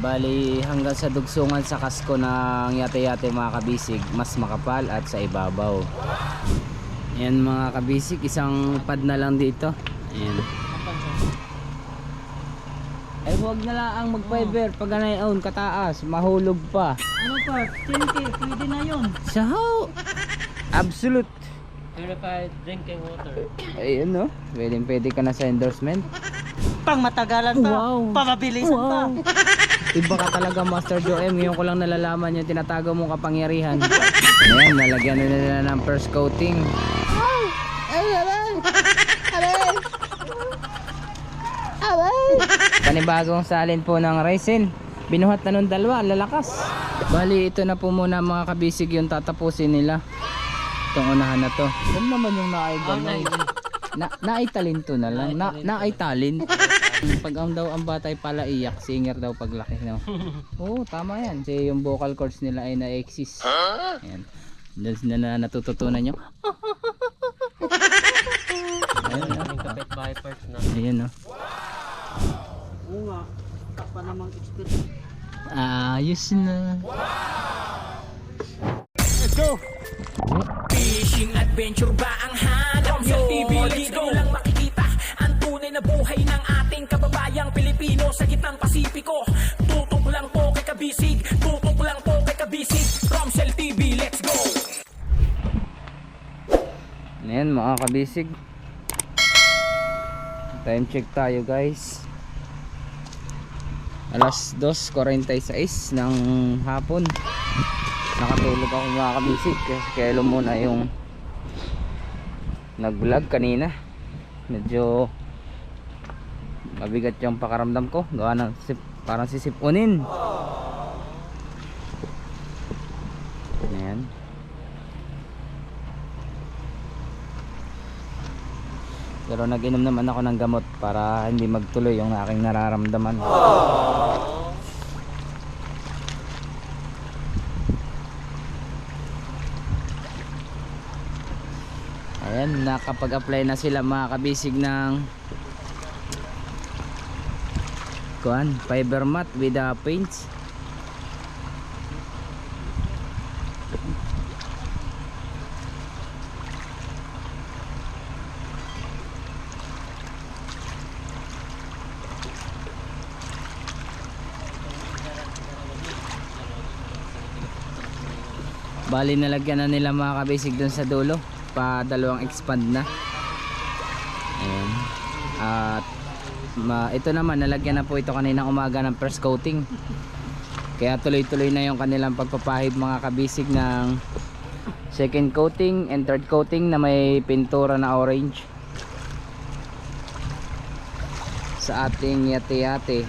Bali hanggang sa dugsungan sa kasko ng yate-yate mga kabisig, mas makapal at sa ibabaw. Ayan mga kabisig, isang pad na lang dito. Ayan. Ay huwag na lang mag-fiber pag ganayon kataas, mahulog pa. Ano pa? 10K, pwede na yun. So, absolute. Purified drinking water. Ayun no, pwede ka na sa endorsement. Pang matagalan pa. Wow. Pamabilisan pa. Iba ka talaga Master Joem, ngayon ko lang nalalaman yung tinatago mong kapangyarihan. Ayan, nalagyan na nila ng first coating. Panibagong salin po ng resin. Binuhat na nung dalawa, lalakas. Bali ito na po muna mga kabisig yung tatapusin nila. Itong unahan na to. Yan naman yung naaigalay. Naaitalin to na lang. Naaitalin. Pag ang daw ang batay pala iyak, singer daw paglaki, no? Oo, tama yan. Kasi yung vocal cords nila ay na-exist. Ayan. Doon na natututunan yung ayun, no? Ayan, no? Oo nga. Pa namang experience. Ayos na. Let's go! Fishing adventure ba ang hanap nyo? Let's go! Lang makikita ang tunay na buhay ng ating kababayang Pilipino sa gitnang Pasipiko. Tutok lang po kay Kabisig, tutok lang po kay Kabisig. Romsel TV, let's go! Ayan mga kabisig, time check tayo guys. Alas 2:46 ng hapon. Nakatulog ako mga kabisig kasi kailan muna yung nag vlog kanina. Medyo mabigat yung pakaramdam ko, gawa ng parang sisipunin. Ayan. Pero nag-inom naman ako ng gamot para hindi magtuloy yung aking nararamdaman. Ayan, nakapag-apply na sila mga kabisig ng fiber mat with paints. Bali nalagyan na nila mga kabisig dun sa dulo, pa dalawang expand na. Ayan. At ito naman nalagyan na po ito kaninang umaga ng first coating. Kaya tuloy-tuloy na yung kanilang pagpapahid mga kabisig ng second coating and third coating na may pintura na orange sa ating yate-yate.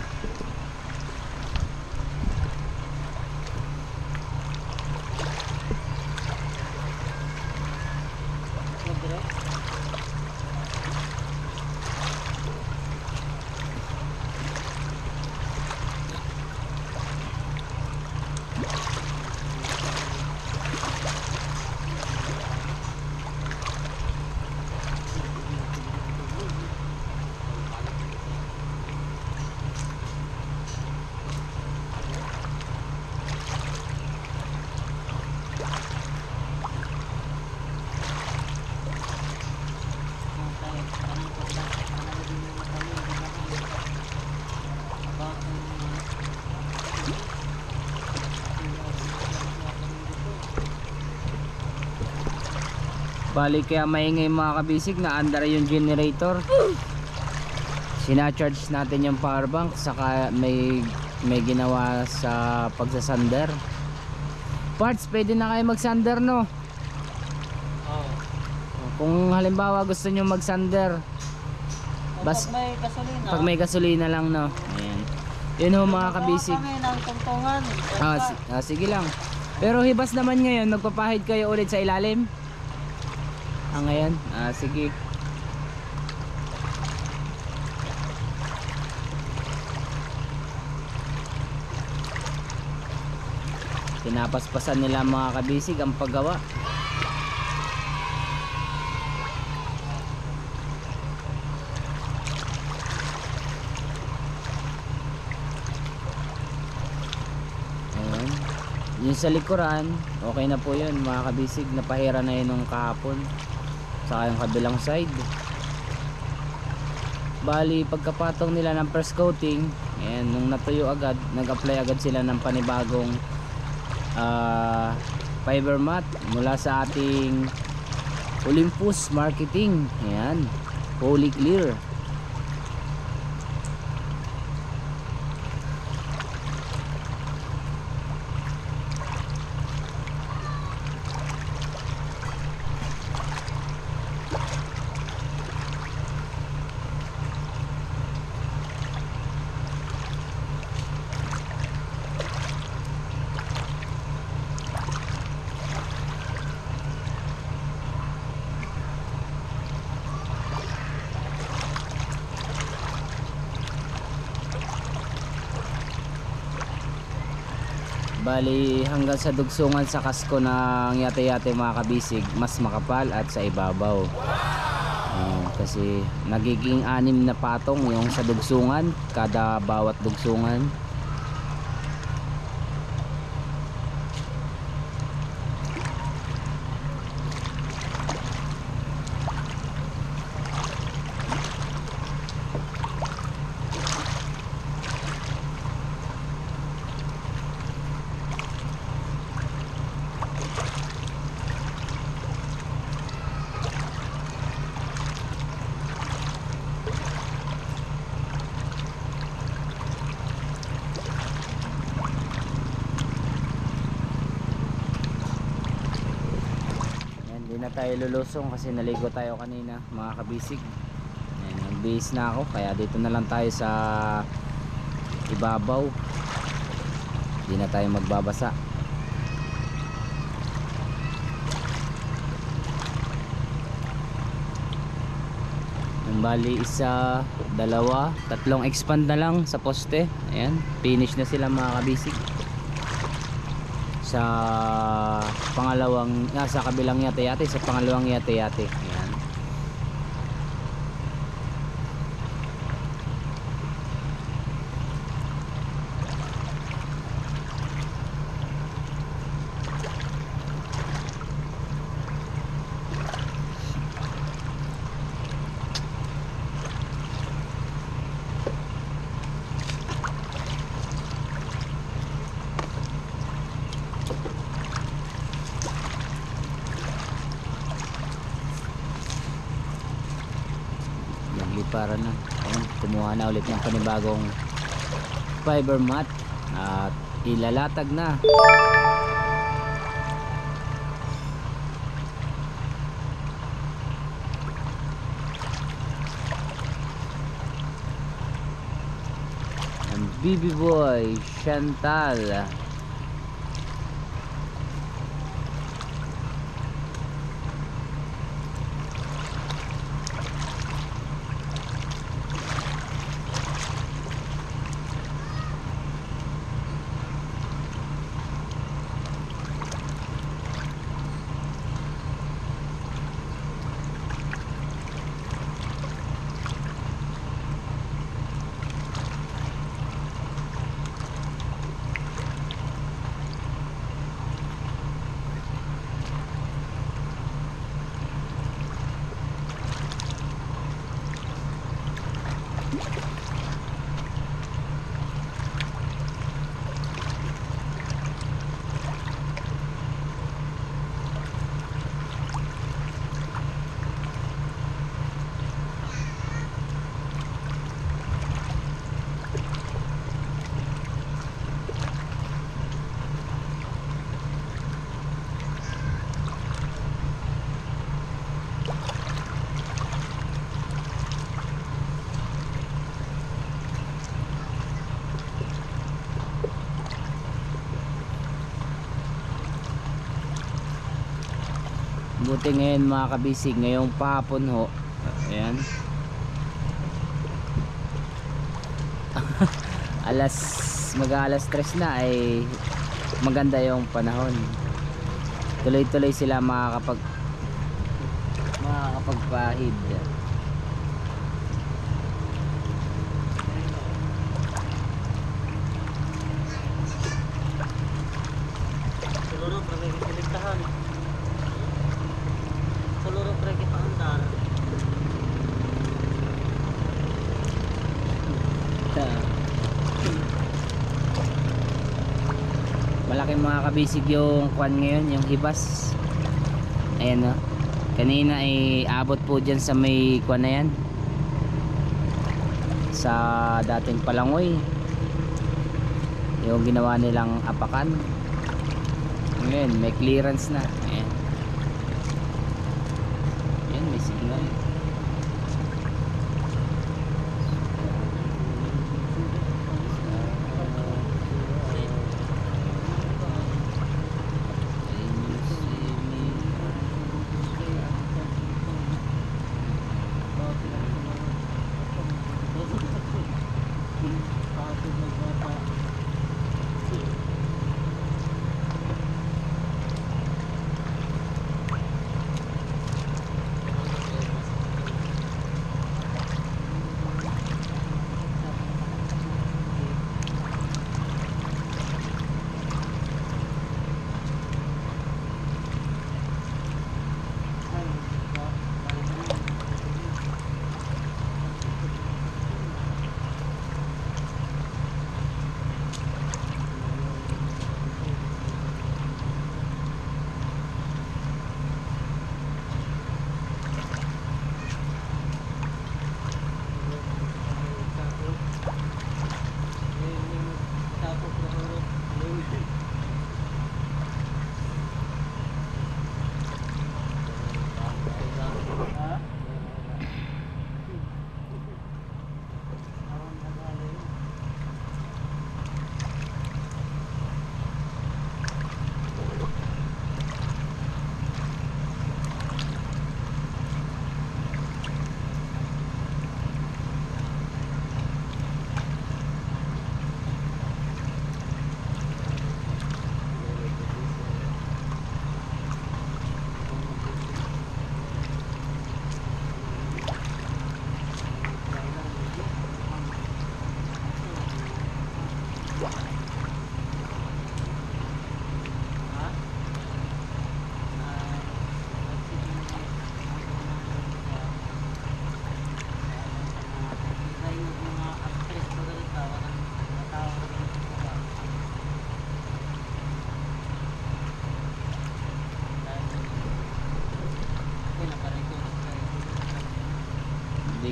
Bali kaya maingay mga kabisig na under yung generator. Sinacharge natin yung power bank, saka may ginawa sa pagsasander. Parts, pwede na kayo magsander, no? Kung halimbawa gusto nyo magsander, pag may gasolina lang, no? Ayan. Yun ho mga kabisig. Sige lang. Pero hibas naman ngayon, magpapahid kayo ulit sa ilalim. Ngayon, sige. Pinapaspasan nila mga kabisig ang paggawa. Yung sa likuran, okay na po yun mga kabisig. Napahira na yun nung kahapon. Saka yung kabilang side. Bali, pagkapatong nila ng first coating, ayan, nung natuyo agad, nag-apply agad sila ng panibagong fiber mat mula sa ating Olympus Marketing. Ayan, Holy Clear. Bali, hanggang sa dugsungan sa kasko ng yate-yate mga kabisig, mas makapal at sa ibabaw. Kasi nagiging 6 na patong yung sa dugsungan, kada bawat dugsungan. Hindi na tayo lulusong kasi naligo tayo kanina mga kabisig. Nag-base na ako kaya dito na lang tayo sa ibabaw. Hindi na tayo magbabasa. Bali, 1, 2, 3 expand na lang sa poste. Ayan, finish na sila mga kabisig. Sa pangalawang, sa kabilang yate-yate, sa pangalawang yate-yate. Ayan. Para na. Ayun, kumuha na ulit ng panibagong fiber mat at ilalatag na. Ang BB Boy Chantal. Buti ngayon mga kabisig, ngayong pahapon ho, ayan, mag-alas 3 na ay maganda yung panahon. Tuloy-tuloy sila makakapagpahid. malaki mga kabisig yung kwan ngayon, yung hibas. Ayan no. Kanina ay abot po dyan sa may kwan na yan, sa dating Palangoy, yung ginawa nilang apakan. Ngayon may clearance na. Ayan. Ayan, may signal.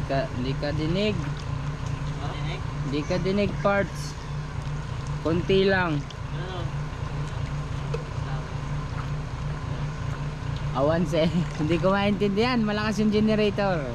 Hindi ka dinig. Hindi ka dinig parts. Konti lang. Awan se. Hindi ko maintindihan. Malakas yung generator.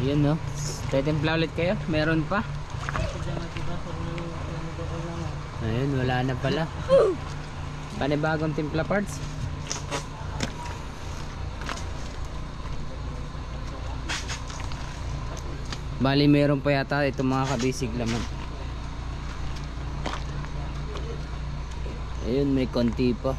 Yun no. Titimpla ulit kayo? Meron pa? Ayun, wala na pala. Panibagong timpla parts. Bali meron pa yata itong mga kabisig laman. Ayun, may konti pa.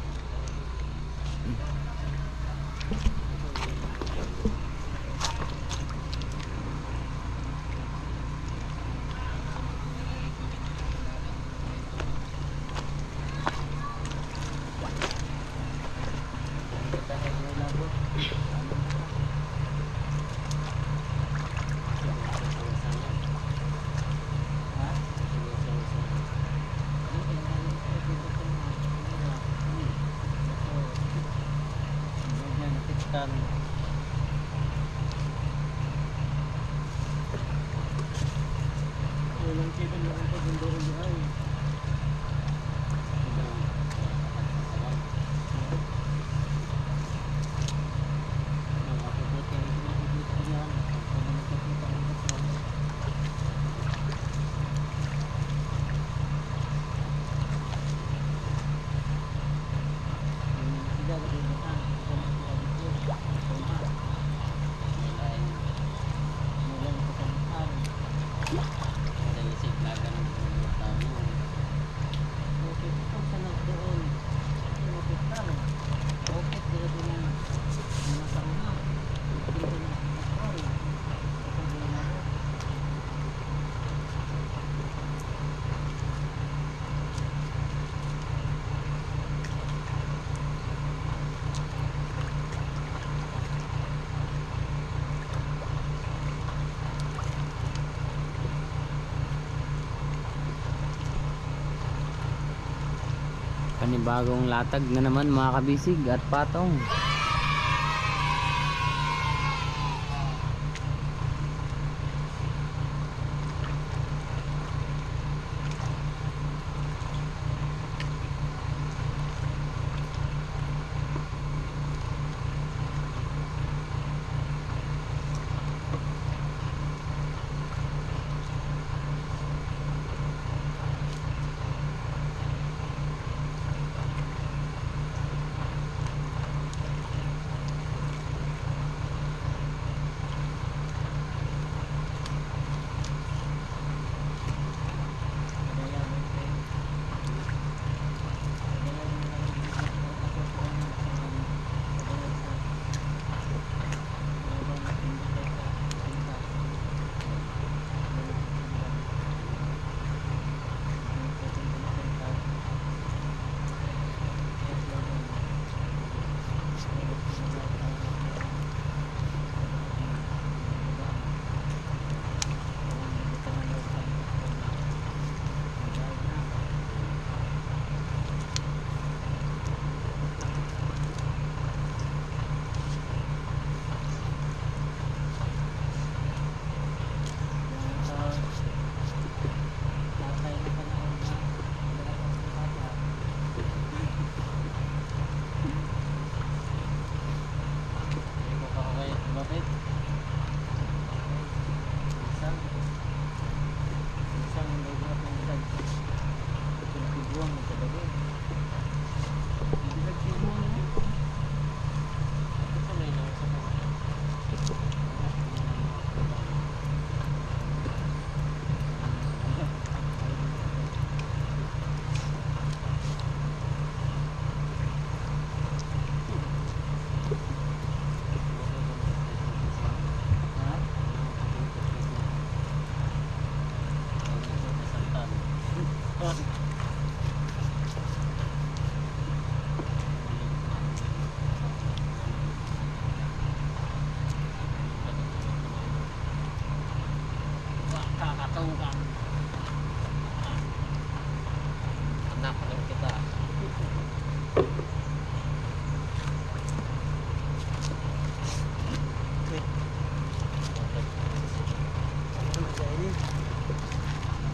Kapitan. Walang cable lang ang pagundoro niya ay. Panibagong latag na naman mga kabisig at patong.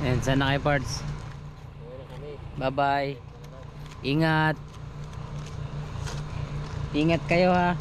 Ayan, sana kayo parts. Bye bye. Ingat. Ingat kayo ha.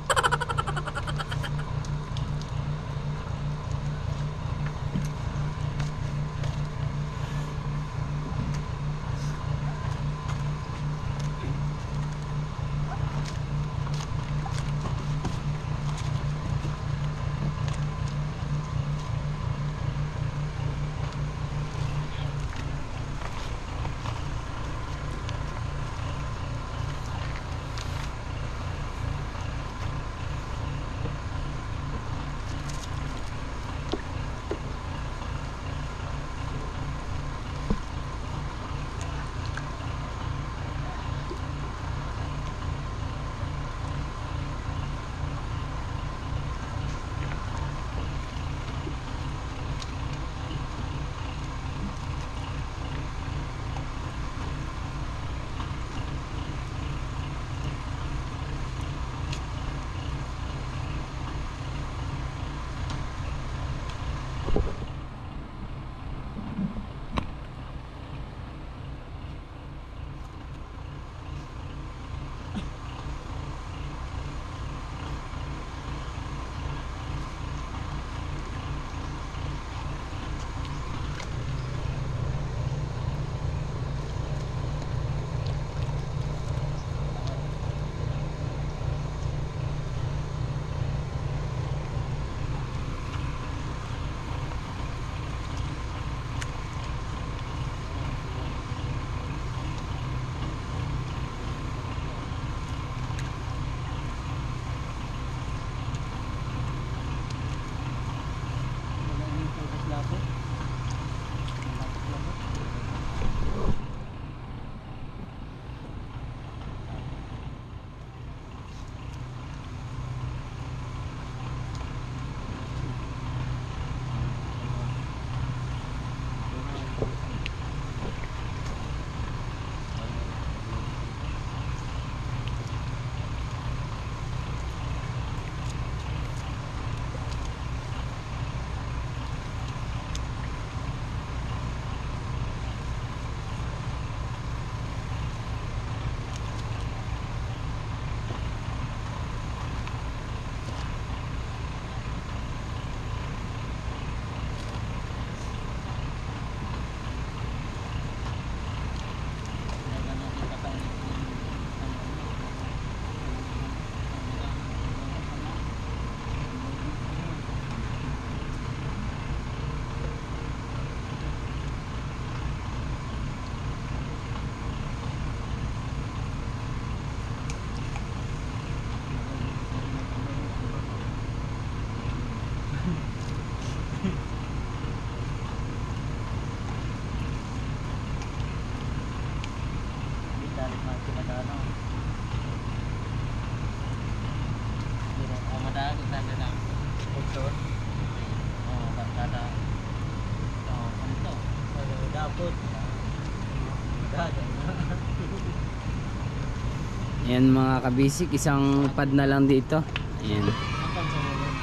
Ayan mga kabisik, isang pad na lang dito. Ayan.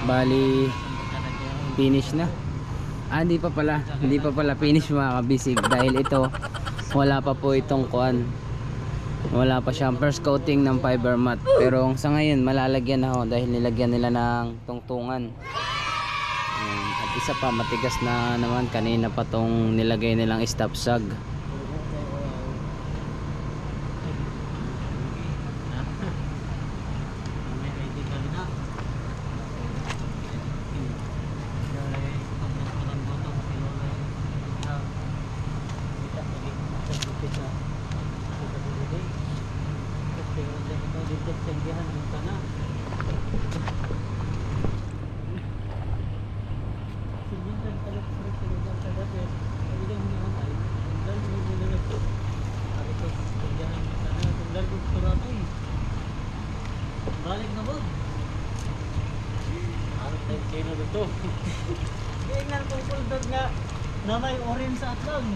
Bali finish na. Hindi pa pala finish mga kabisik dahil ito wala pa po itong kuan. Wala pa siyang first coating ng fiber mat. Pero sa ngayon malalagyan na ho dahil nilagyan nila ng tungtungan. Ayan. At isa pa matigas na naman, kanina pa tong nilagay nilang stop sag. Balik na ba? Ano tayo kino dito? Tingnan kung puldog nga na may orange sa atlang.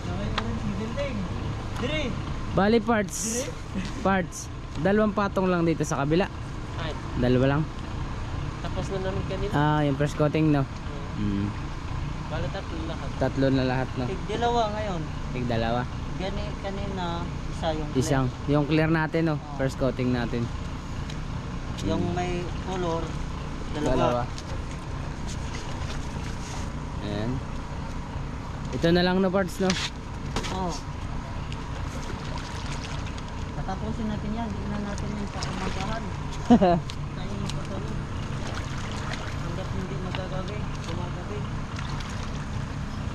Na may orange sa building. Dire! Bali parts. Dalawang patong lang dito sa kabila. Ay, Dalawa lang. tapos na namin kanina. Yung first coating no. Bala tatlo lahat. Tatlo na lahat no. Tig-dalawa ngayon. Tig dalawa. Kanina, isa yung clear. Isang, yung clear natin no. First coating natin. Yung may color, Dalawa. Ayan. Ito na lang no parts no. Oo. Tatapusin natin yan, hindi na natin yung pakamagahan. Tayo yung pasunod. Hanggat hindi magagabi, gumagabi.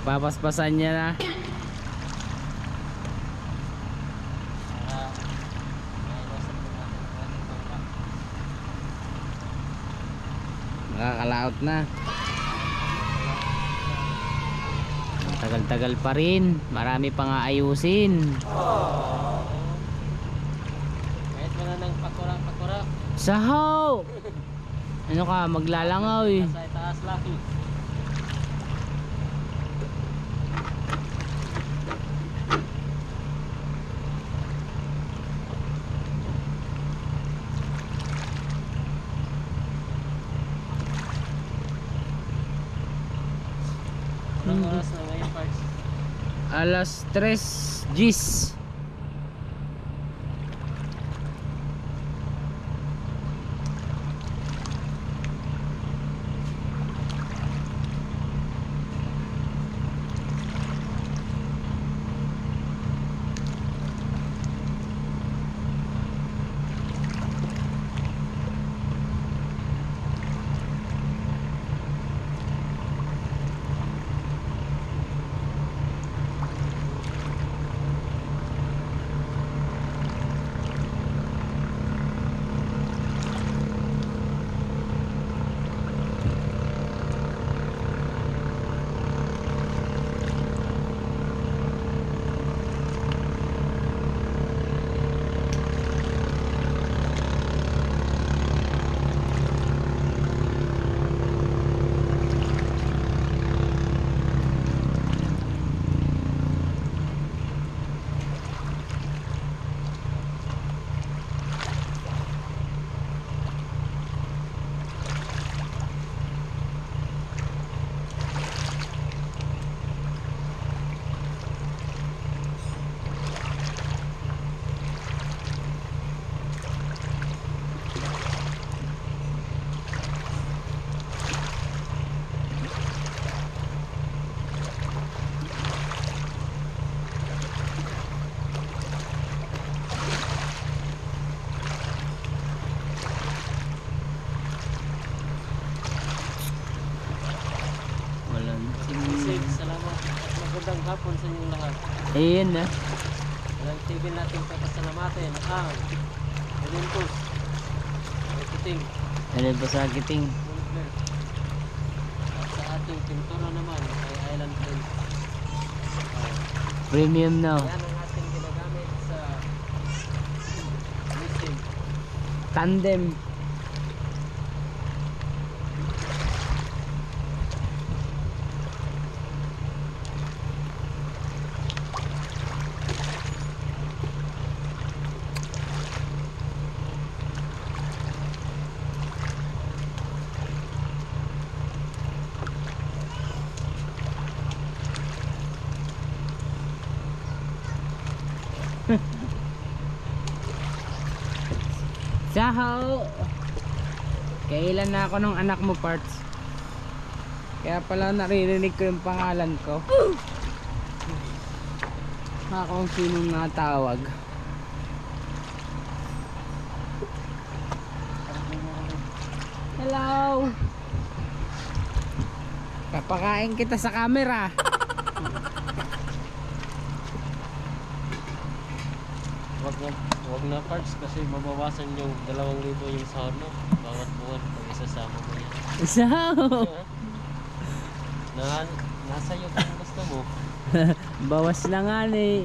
Papaspasan niya na. Para maiwasan po natin ang ating bangka. Nakakalaot na. Tagal-tagal pa rin. Marami pa nga ayusin. Kahit wala nang pakura-pakura, Sahaw! Ano ka, maglalangaw eh. nasa itaas lang. Anong oras na ngayon, parts? Alas 3 G's. Magandang hapon sa inyong lahat. Ayun na. Walang TV natin papasalamatin ang Olympus, Marketing, Ano ba sa kiting? Montclair. At sa ating pintura naman ay Island Print. Premium no. Yan ang ating ginagamit sa mixing. Tandem. Isahaw! Kailan na ako nung anak mo, Parts? Kaya pala naririnig ko yung pangalan ko. Ako ang sinong natawag. Hello! Papakain kita sa camera. Wag na parts kasi mabawasan yung 2,000 yung sahod mo. Bawat buwan pag isasama mo yan. Isahaw! Nasa iyo kung gusto mo. Bawas na nga eh.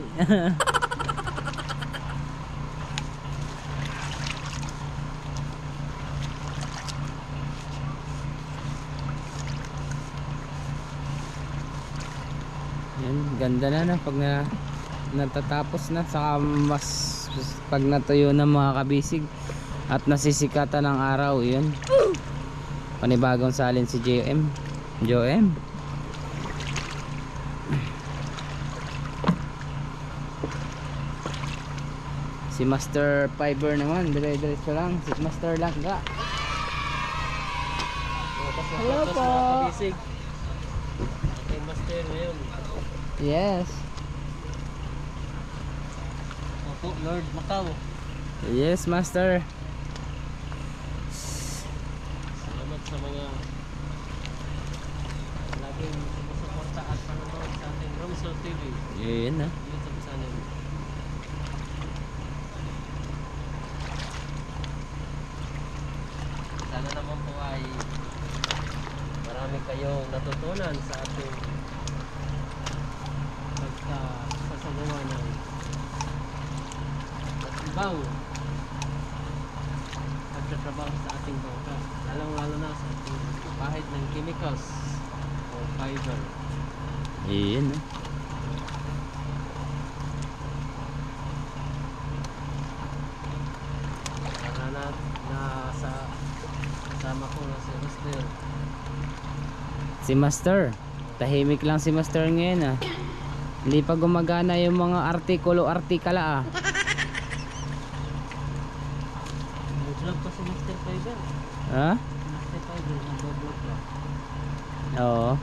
Yan, ganda na pag natatapos na, saka mas pag natuyo na mga kabisig at nasisikatan ng araw. Yun, panibagong salin si JM. Si Master Fiber naman, dire-diretso lang. Si Master Langga. Hello po. Kabisig. Okay, master ngayon. Yes. Opo, Lord Macau. Yes, Master. Salamat sa mga laging sumusuporta at panonood sa ating Romsol TV Yun na. YouTube channel. Sana naman po ay marami kayong natutunan sa ating pagkasasagawa ng ibang pagtatrabaho sa ating bangka, lalong-lalo na sa ating pahid ng chemicals o fiber. Yun na. Kasama ko na si Master. Si Master. Tahimik lang si Master ngayon ah. Hindi pa gumagana yung mga artikulo-artikala ah. Nag-vlog pa si Master Fiber. Ha? Master Fiber, nag-vlog pa. Oo.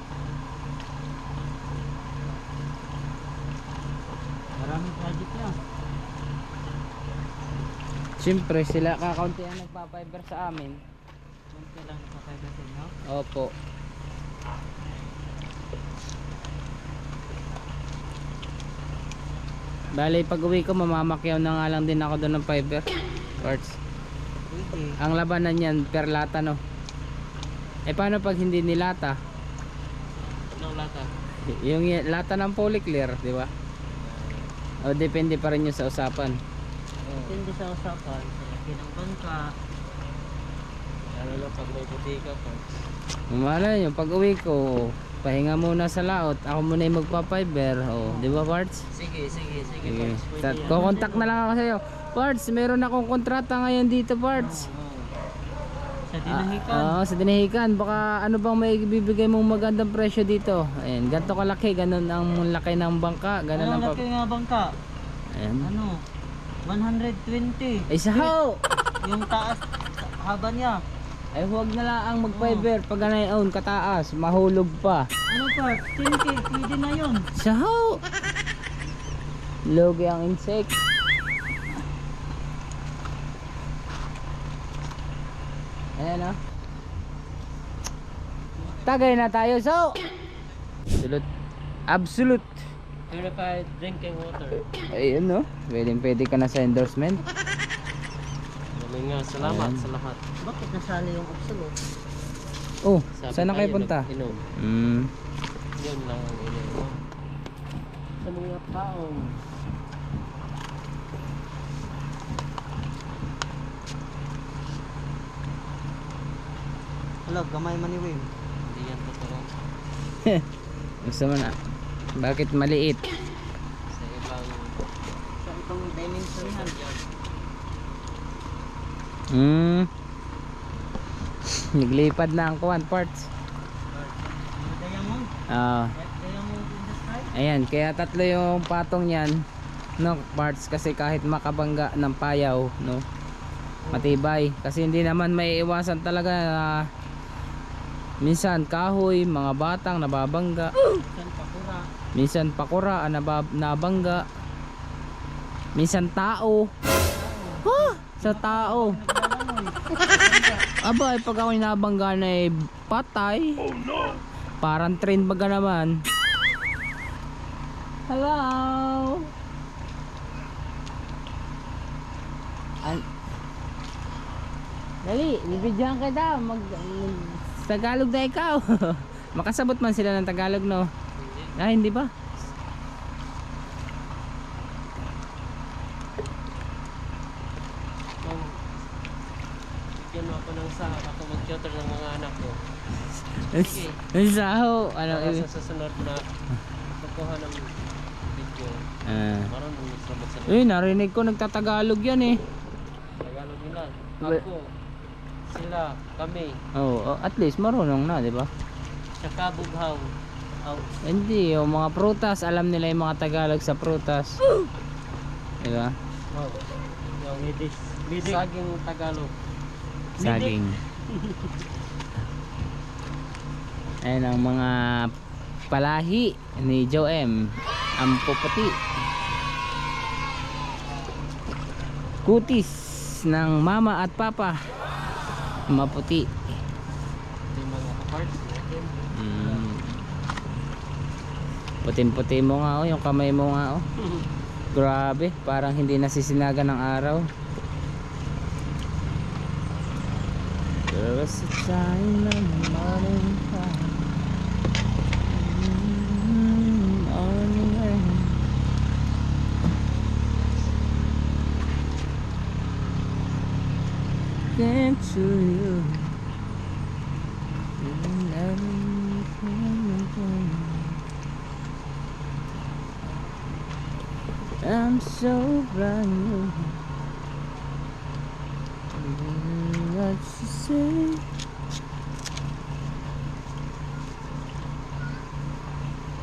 Maraming project na. Siyempre sila kakaunti ang nagpa-fiber sa amin. Kunti lang sa Fiber sa inyo. Opo. Bale, pag uwi ko mamamakyaw na nga lang din ako doon ng fiber parts. Pwede. Ang labanan yan per lata no. Eh paano pag hindi nilata? Anong lata? Yung lata ng polyclear, di ba? O depende pa rin yung sa usapan. Depende sa usapan, sa laki ng bangka. Lalo na pag may butika pa. Malay nyo, pag uwi ko, pahinga muna sa laot. Ako muna yung magpa-fiber. O, di ba parts? Sige, sige, sige. Sige. Parts, pwede yan. Kukontak na lang ako sa'yo. Parts, meron akong kontrata ngayon dito parts. Sa dinahikan. Oo, sa dinahikan. Baka ano bang may bibigay mong magandang presyo dito. Ayan, ganito kalaki. Ganun ang laki ng bangka. Ganun ang Anong laki nga bangka? Ayan. Ano? 120. Ay, sahaw! Yung taas, haba niya. Ay, huwag na lang ang mag-fiber. Pag ganayon, kataas. Mahulog pa. Ano pa? 10K, pwede na yun. Sahaw! Logi ang insect. Ayan o. Tagay na tayo. So, absolute. Purified drinking water. Ayun no. Pwede ka na sa endorsement. Maraming nga salamat Ayan. sa lahat. Bakit nasali yung absolute? Oh, Sabi saan na kayo tayo, punta? nag-inom. Yun lang ang ininom. Sa mga taong Hello, gamay maniwim. Hindi yan totoo. Gusto mo na. Bakit maliit? Sa ibang dimension yan. Naglipad na ang kuwan parts. Diamond? Diamond in the sky? Ayan, kaya tatlo yung patong yan no parts kasi kahit makabangga ng payaw no matibay. Kasi hindi naman may iwasan talaga na minsan kahoy, mga batang nababangga. Minsan pakura nabangga. Minsan tao. Sa tao. Aba, pag ako'y nabangga na patay. Oh no. Parang train baga naman. Hello. Dali, bibidyohan kita. Tagalog na ikaw. Makasabot man sila ng Tagalog, no? Ah, hindi ba? Bigyan mo ako ng sahak ako mag-tutor ng mga anak ko. Ang saho. Ano? Para sa susunod na pagkuha ng video. Marunong sa Narinig ko nagtatagalog yan eh. Tagalog nila. Ako, sila, kami. Oh, at least marunong na, di ba? Tsaka bughaw. Hindi, yung mga prutas, alam nila yung mga Tagalog sa prutas. Di ba? Yung saging Tagalog. Saging. Ayan ang mga palahi ni Joe M. Ang puputi. Kutis ng mama at papa. Maputi. Ito yung mga kaparts natin. Puting-puti mo nga, oh, yung kamay mo nga, oh. Grabe, parang hindi nasisinaga ng araw. There was a time na morning time. Morning rain. Came to you. I'm so brand new. What you say?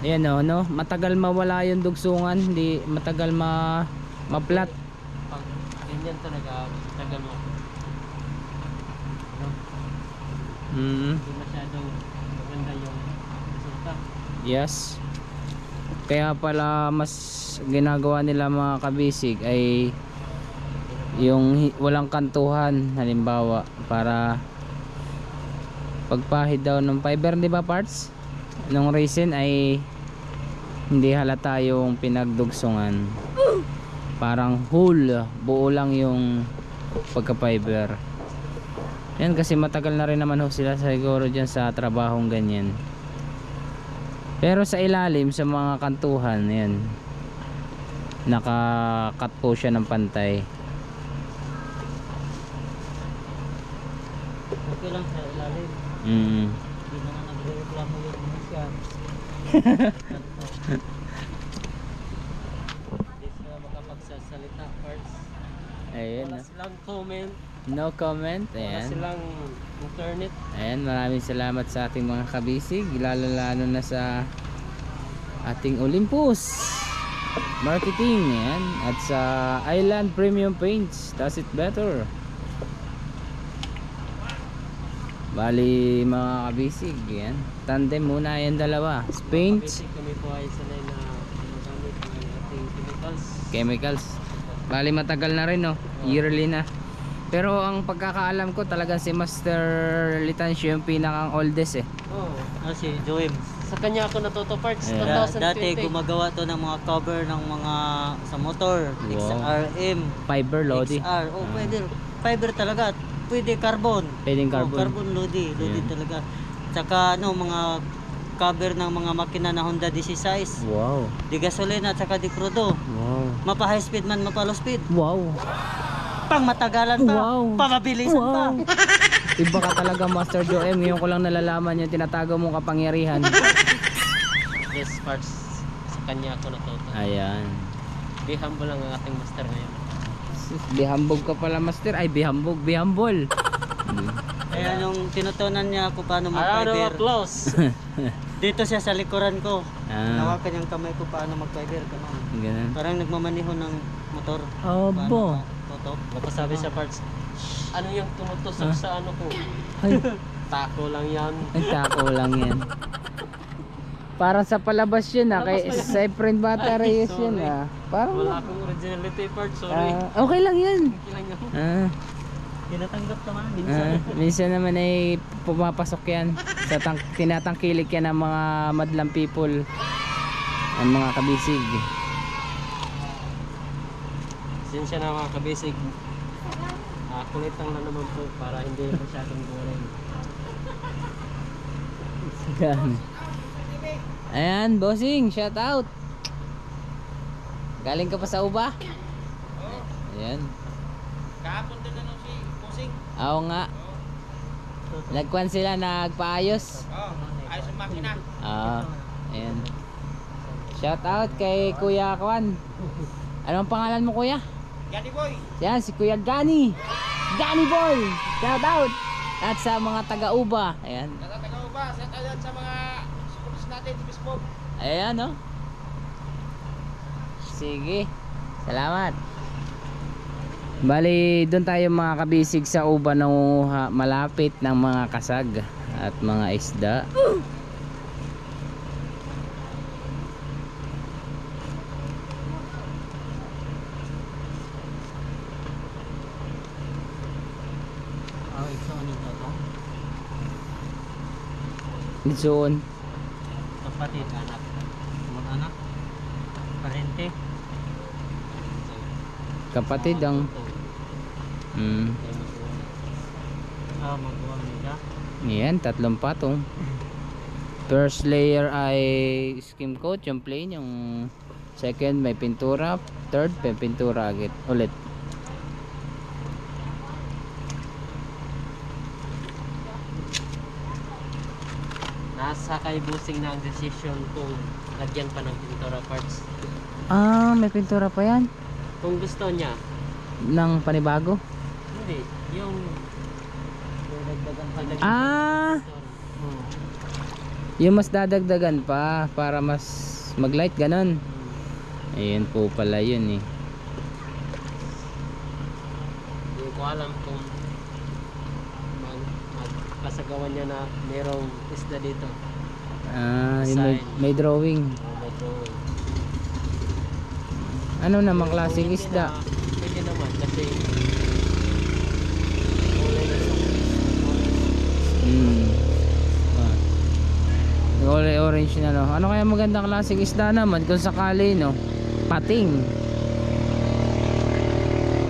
Ayan o, no? Matagal mawala yung dugsungan. Hindi matagal ma-flat. Pag ganyan talaga, tagal mo. Hindi masyadong maganda yung resulta. Yes. Kaya pala mas ginagawa nila mga kabisig ay yung walang kantuhan, halimbawa para pagpahid daw ng fiber, di ba parts? Nung resin ay hindi halata yung pinagdugsungan. Parang whole, buo lang yung pagka fiber. Yan kasi matagal na rin naman ho sila siguro dyan sa trabahong ganyan. Pero sa ilalim sa mga kantuhan, yan, naka-cut po siya ng pantay. Okay lang sa ilalim. Hindi naman nagre-reklamo yung mga siya. Hindi sila makapagsasalita parts. Ayun. Wala silang comment. No comment. Wala Ayan. silang internet. Ayan, maraming salamat sa ating mga kabisig, lalo na sa ating Olympus Marketing, ayan, at sa Island Premium Paints, does it better. Bali mga kabisig, ayan, tandem muna yan dalawa. Paints, Basic kami po ay sanay na ginagamit ng ating chemicals. Bali matagal na rin, no? Yearly na. Pero ang pagkakaalam ko talaga si Master Litancio yung pinakang oldest eh. Si Joem. Sa kanya ako natuto parts. Yeah. 2020. Dati gumagawa to ng mga cover ng mga sa motor, Wow. XRM, Fiber Lodi. XR. Pwede fiber talaga. Pwede carbon. Pwedeng carbon. Carbon Lodi Yeah. talaga. Tsaka mga cover ng mga makina na Honda 16. Wow. Di gasolina at saka di crudo. Wow. Mapa high speed man, mapa low speed. Wow. Pang matagalan pa. Wow. Pamabilisan pa. Iba ka talaga, Master Joe M. Ngayon ko lang nalalaman yung tinatago mong kapangyarihan. Yes, parts. Sa kanya ako natuto. Ayan. Be humble lang ang ating master ngayon. Bihambog ka pala, Master. Ay, bihambog. Bihambol. Kaya nung tinutunan niya ako paano Round of mag-fiber. applause. Dito siya sa likuran ko. Ah, Nawakan yung kamay ko paano mag-fiber. Ganun. ganun. Parang nagmamaniho ng motor. Obo. Paano to. Napasabi sa parts, ano yung tumutusok sa ano ko? Ay, Tako lang yan. ay tako lang yan. Parang sa palabas yun kay sa Efren Bata Reyes yun sorry. Parang Wala akong originality part, sorry. okay lang yun. Okay lang yun. Tinatanggap naman. Minsan naman ay pumapasok yan sa tinatangkilik yan ng mga madlang people, ang mga kabisig. Sinsya na mga kabisig. Kulit lang naman po para hindi masyadong boring. Yan. Ayan, bossing, shout out. Galing ka pa sa uba? Ayan. Kahapon din na si Pusing. Oo nga. Nagkwan sila, nagpaayos. Ayos ang makina. Ayan. Shout out kay Kuya Kwan. Anong pangalan mo, Kuya? Gani boy. Yan, si Kuya Gani. Gani boy! Shout out! At sa mga taga-uba. Ayan. Natatagaw ba? Set out sa mga supporters natin sa Facebook. Ayan, no? Sige. Salamat. Bali, doon tayo mga kabisig sa uba nangunguha malapit ng mga kasag at mga isda. Ito ano ito? Doon. Kapatid, anak. Mag-anak. Parente. Kapatid ang Magawa nila. yan, 3 patong. First layer ay skim coat, yung plain. Yung second may pintura. Third may pintura agad ulit. Nasa kay Busing na ang decision kung lagyan pa ng pintura parts. May pintura pa yan Kung gusto niya, ng panibago. hindi. Yung dagdagan pa lagyan Hmm. Yung mas dadagdagan pa para mas maglight ganon. Ayun po pala yun eh. Hindi ko alam kung magpasagawan niya na merong isda dito. Yung may drawing. May drawing. Ano namang Kung klaseng hindi isda? na, pwede naman kasi kulay na Kulay orange na no. Ano kaya magandang klaseng isda naman kung sakali no? Pating.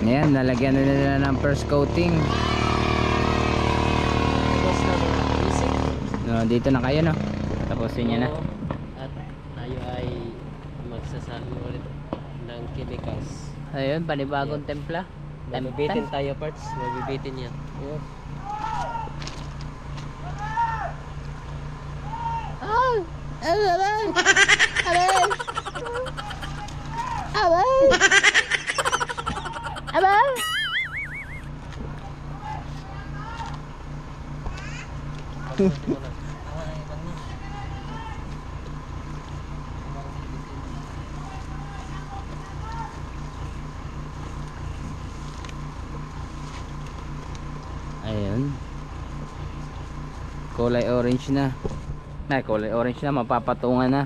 Ayan, nalagyan na nila ng first coating. tapos na mga kabisig. No, dito na kayo no. Tapusin niya na. At tayo ay magsasali ulit ng chemicals. Ayun, panibagong templa. Mabibitin tayo parts, mabibitin yan. Ayun. Kulay orange na. Kulay orange na, mapapatungan na.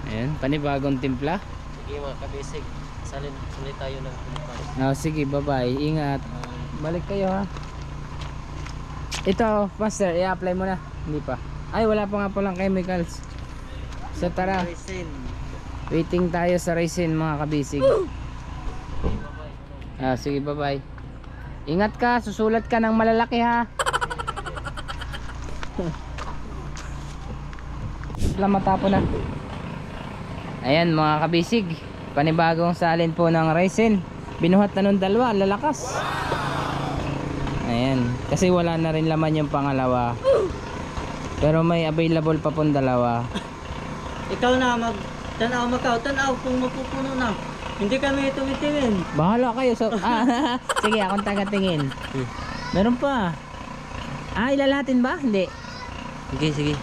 Ayan, panibagong timpla. Sige mga kabisig, salin ulit tayo ng kumpay. Sige, bye-bye. Ingat. Balik kayo ha. Ito, master, i-apply mo na. Hindi pa. Ay, wala pa nga palang chemicals. So tara, Resin. waiting tayo sa resin mga kabisig. Sige, bye-bye. Ingat ka, susulat ka ng malalaki ha. Matapo na. Ayan mga kabisig, panibagong salin po ng resin. Binuhat na nung dalawa, lalakas. Ayan, kasi wala na rin laman yung pangalawa. Pero may available pa pong dalawa. Ikaw na tanaw tanaw kung mapupuno na. Hindi kami tumitingin. Bahala kayo. Sige, akong tagatingin. Meron pa. Ilalatin ba? Hindi. Sige,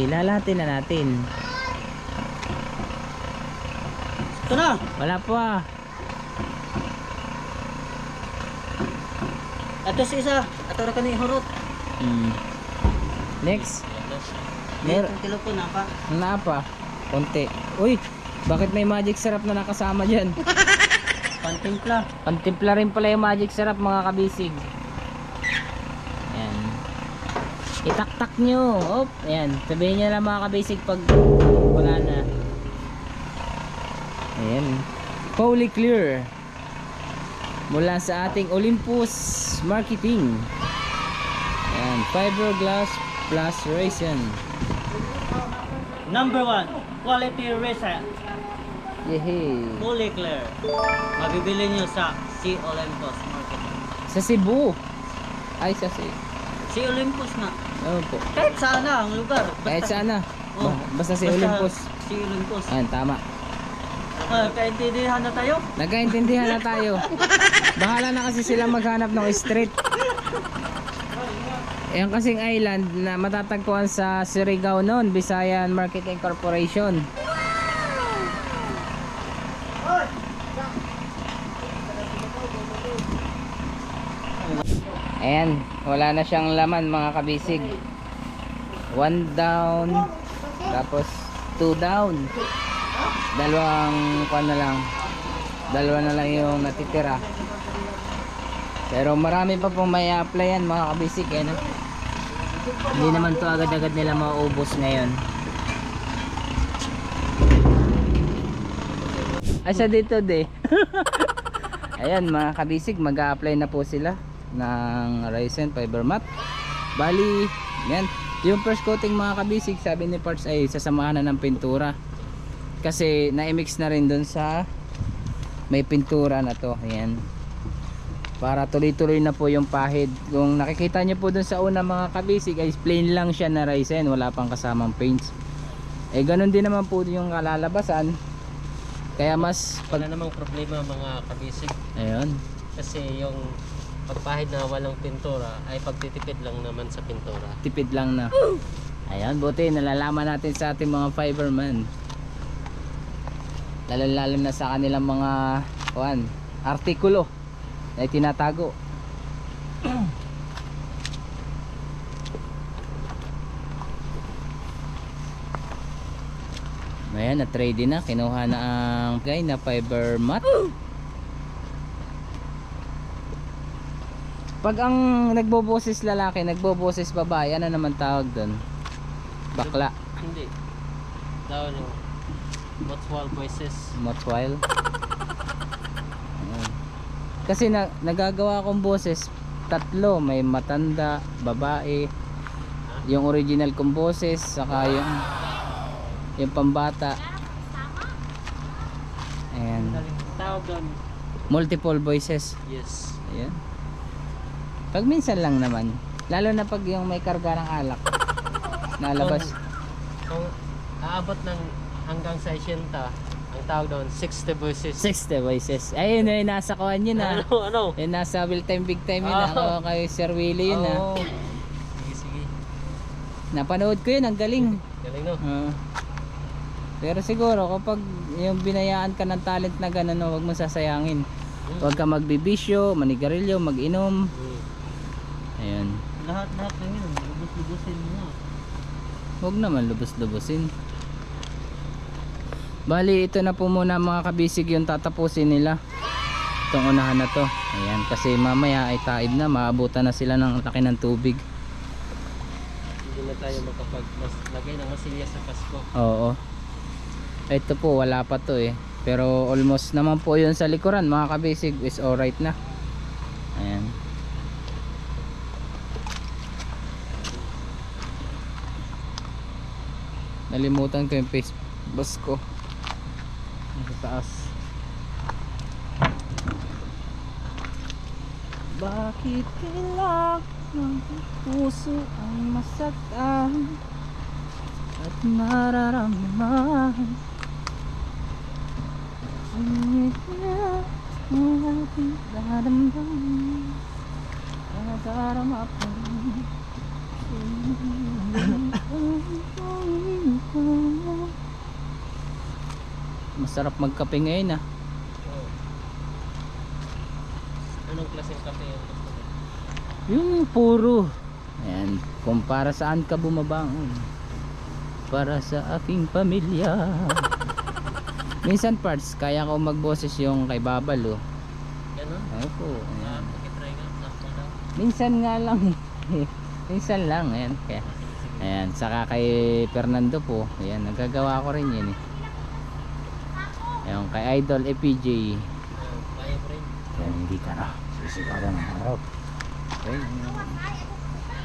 lalatin na natin. Ito na. Wala pa. Ato si isa. Ato ra kani horot. Next. Meron telefon na pa. Na pa. Konti. Uy, bakit may magic syrup na nakasama dyan? Pantimpla. Pantimpla rin pala yung magic syrup mga kabisig. Ayan. Itaktak nyo. Op, ayan. Sabihin nyo lang mga kabisig pag wala na. Ayan. Fully clear. Mula sa ating Olympus Marketing. Ayan. Fiberglass plus resin. Number 1, quality resin. Yehey. Fully clear. Mabibili nyo sa C. Olympus Market. Sa Cebu. Ay, sa C. Olympus na. ano po? Kahit saan na ang lugar. Kahit saan na. Oh, Basta si Olympus. C. Olympus. Ayan, tama. Kaintindihan na tayo. Nagkaintindihan na tayo. Bahala na kasi sila maghanap ng street. Ayan kasing island na matatagpuan sa Surigao noon, Visayan Marketing Corporation. Ayan, wala na siyang laman mga kabisig. 1 down, tapos 2 down. Dalawa na lang yung natitira. Pero marami pa pong may applyan mga kabisig, ano? Hindi naman to agad-agad nila maubos ngayon. Asa dito de. Ayan mga kabisig, mag-a-apply na po sila ng resin fiber mat. Bali, yan. Yung first coating mga kabisig, sabi ni Parts ay sasamahan na ng pintura. Kasi na-mix na rin dun sa may pintura na to. Ayan. Para tuloy-tuloy na po yung pahid. Kung nakikita nyo po dun sa una mga kabisig ay plain lang siya na resin, wala pang kasamang paints. Eh ganun din naman po yung kalalabasan. Kaya mas Wala namang problema mga kabisig. ayun, Kasi yung pagpahid na walang pintura ay pagtitipid lang naman sa pintura. tipid lang na. Ayan, buti nalalaman natin sa ating mga fiberman. Lalo na sa kanilang mga artikulo na tinatago. Ayan, na-trade na. Kinuha na ang guy na fiber mat. Pag ang nagboboses lalaki, nagboboses babae, ano naman tawag doon? Bakla. Hindi. Daw yung mutual voices. Motswile. Ayan. Kasi nagagawa akong boses tatlo, may matanda, babae, yung original kong boses, saka yung pambata. Ayan. Tawag doon. Multiple voices. Yes. Ayan. Pag minsan lang naman, lalo na pag yung may karga ng alak nalabas. Kung aabot ng hanggang sa 80, ang tawag doon 60 voices. 60 voices. Ayun na yung nasa kuhan yun ha. Ano? Yung nasa Will Time Big Time yun Oh. ako kay Sir Willie yun ha. Oo. Sige. Napanood ko yun, ang galing. Galing no? Pero siguro kapag yung binayaan ka ng talent na gano'n, huwag mo sasayangin. Huwag ka magbibisyo, manigarilyo, mag-inom. Ayan. Lahat ng yun. Lubos-lubosin mo na. Huwag naman lubos-lubosin. Bali ito na po muna mga kabisig yung tatapusin nila. Itong unahan na to. Ayan, kasi mamaya ay taib na, maabutan na sila ng laki ng tubig. Hindi na tayo lagay ng masilya sa kasko. Oo. Ito po wala pa to eh. Pero almost naman po yun sa likuran mga kabisig, is alright na. Ayan. Nalimutan ko yung face bus ko. Sa taas. Bakit kailangan ng puso ang masaktan at nararamdaman ang ating daramdaman at darama pa rin. Masarap magkape ngayon ah. Anong klaseng kape yung gusto mo? Yung puro. Ayan, kung para saan ka bumabangon. Para sa aking pamilya. Minsan parts, kaya ko magboses yung kay Babalo. Ganon? Ay po. Ayan. Pakitry nga. Sample daw. Minsan nga lang eh. Minsan lang. Ayan. Kaya, ayan, saka kay Fernando po. Ayan, nagagawa ko rin yun eh. Ayan, kay Idol EPJ. Kaya mo rin. Ayan, hindi ka na. Sisigaran ng harap. Okay.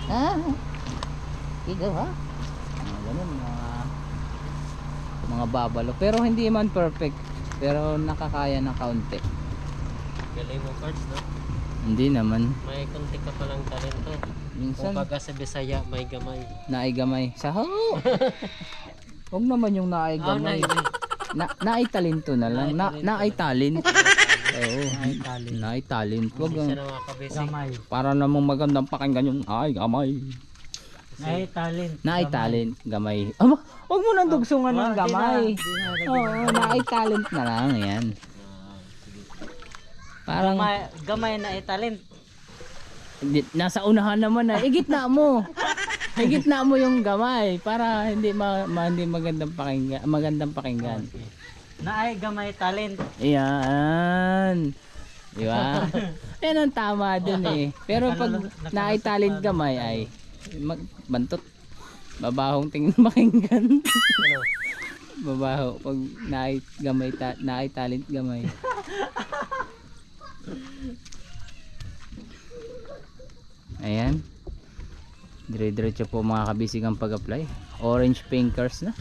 Ah, ikaw ha? Ganun mga babalo. Pero hindi man perfect. Pero nakakaya ng kaunti. Galing mo parts, no? Hindi naman. May konti ka palang talento. Minsan Kung baga sa Bisaya, may gamay. naigamay. Saho! Huwag naman yung naigamay. Naitalento na lang. Naitalent. Oo. Naitalent. Huwag Isa ang na mga kabisig. Gamay. para namang magandang pakinggan yung ay gamay. Ay, talent. Naitalent. Gamay. Aba, huwag mo nang dugsungan ng gamay. Oo, naitalent na lang. Yan. Parang Gamay na talent. nasa unahan naman na. Igitna mo. Igitna mo yung gamay para hindi hindi magandang pakinggan. Na ay gamay talent. Ayan. Di ba? Yan ang tama dun eh. Pero pag naitalent gamay ay bantot. Babahong tingin makinggan. Ano? Babaho pag naitalent gamay. Ayan. Dire-diretso po mga kabisig ang pag-apply. Orange pinkers na.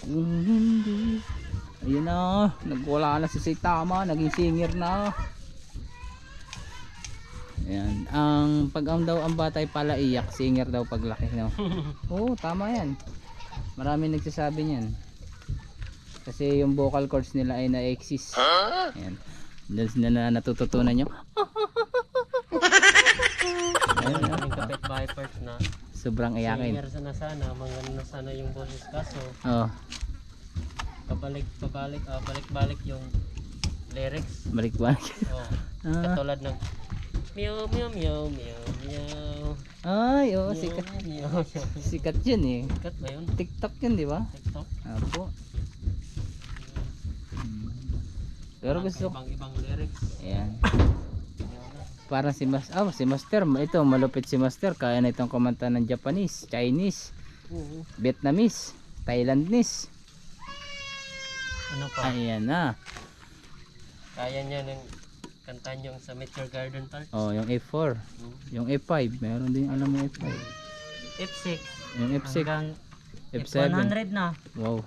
Hindi. Ayun na. Nagwala na si Saitama. Naging singer na. Ayan. Pag daw ang bata ay pala iyak, singer daw paglaki. No? Oo, tama yan. Marami nagsasabi niyan. Kasi yung vocal cords nila ay na-exist. Ayan. Doon na natututunan nyo. Yung kapitbahay part na Sobrang iyakin. singer na sana, mangano na sana yung boses kaso Oh, balik-balik yung lyrics. balik-balik. Oh, Ah. katulad ng meow meow meow meow meow. Ay, Meow, oo, sikat. meow. Sikat yun eh. Sikat ba yun? TikTok yun, di ba? TikTok? Apo. Pero gusto ko. Ibang lyrics. Ayan. Parang si Master. Ito, malupit si Master. Kaya na itong kumanta ng Japanese, Chinese, Vietnamese, Thailandese. Ano pa? Ayan na. Kaya niya ng kantahan yung sa Meteor Garden part. Oh, yung F4. Yung F5. Meron din alam mo F5. F6 Yung F6. hanggang F7. F100 na. Wow.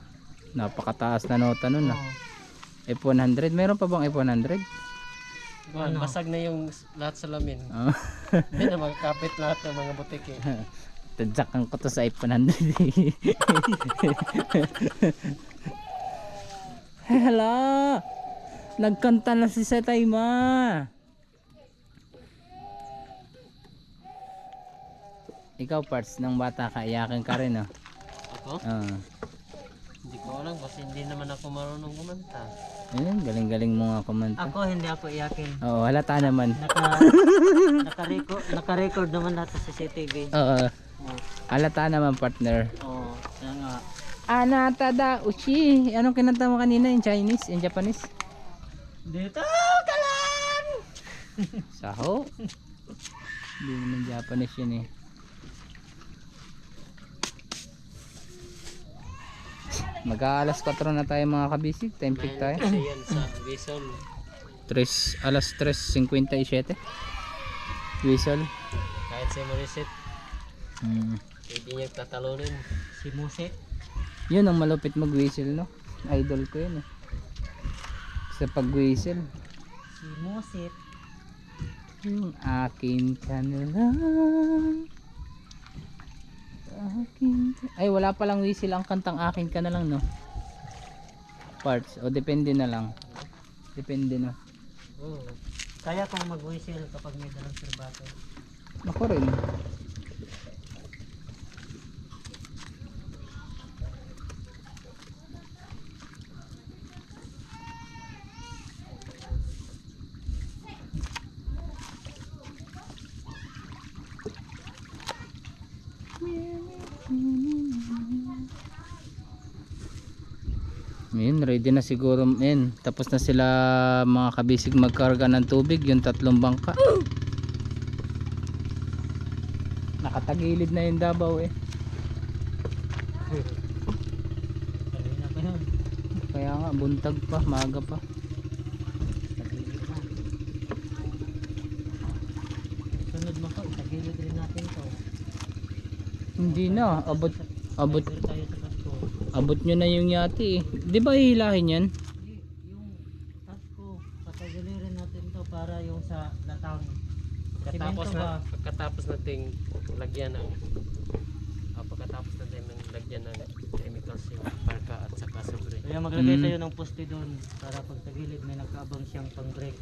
Napakataas na nota nun ah. Oh. F100. Meron pa bang F100? Ano? Basag na yung lahat sa lamin. Oh. Hindi na magkapit lahat ng mga butik eh. Tadyakan ko to sa F100. Hello. Nagkanta na si Saitama. Ikaw parts ng bata ka, iyakin ka rin oh. Ako? Hindi ko alam kasi hindi naman ako marunong kumanta. Ayun, galing-galing mo nga kumanta. Ako hindi ako iyakin. Oo, halata naman. Naka-record naman lahat sa CCTV. Oo, Oh. halata naman partner. Oh, kaya nga. Anatada uchi. Anong kinanta mo kanina? In Chinese? In Japanese? Dito ka lang! Saho? Hindi naman Japanese yun eh. Mag-aalas 4 na tayo mga kabisig. Time check tayo. Kasi yan sa Bison. Alas 3:57. Whistle. Kahit si Moriset, hindi niya tatalunin. Si Muse. Yun ang malupit mag-whistle, no? Idol ko yun eh. Sa pag-whistle. Si Muse. Yung akin ka na lang. Akin ka. Ay, wala palang whistle ang kantang akin ka na lang, no? Parts. O depende na lang. Depende na. Oo. Kaya kung mag-whistle kapag may dalang serbato. Ako rin. Ayun, ready na siguro men. Tapos na sila mga kabisig magkarga ng tubig, yung 3 bangka. Nakatagilid na yung Davao eh. Kanina pa yun. Kaya nga buntag pa, maaga pa. Tagilid na. Sunod mo ko, itagilid rin natin to. Hindi na, abot Driver tayo sa Pasko. abot nyo na yung yati eh. Di ba hihilahin yan? Hindi, yung Pasko, patagilid natin to para yung sa latang. Pagkatapos nating lagyan ng pagkatapos natin ng lagyan ng chemicals yung parka at saka sobre. Kaya maglagay tayo ng poste doon para pag tagilid may nakaabang siyang pang brake.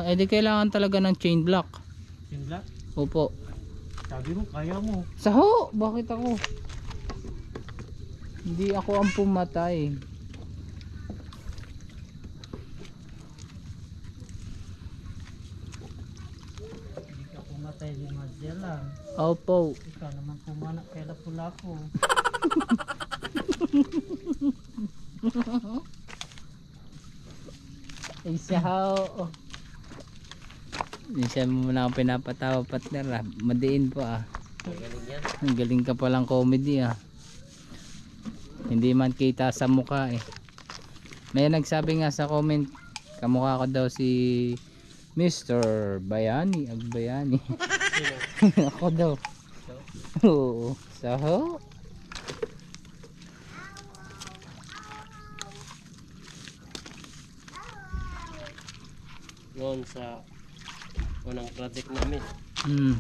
Edi kailangan talaga ng chain block. Simla? Opo. Sabi mo, kaya mo. Saho! Bakit ako? Hindi ako ang pumatay. Hindi ka pumatay di Mazel lang. Opo. Ikaw naman pumanak kaya pula ko. Ay saho. Minsan mo na akong pinapatawa partner ah. Madiin po ah. Galing yan. Ang galing ka palang comedy ah. Hindi man kita sa mukha eh. May nagsabi nga sa comment, kamukha ko daw si Mr. Bayani, Agbayani. Ako daw. Oo. Saho. Noon sa unang project namin, Hmm.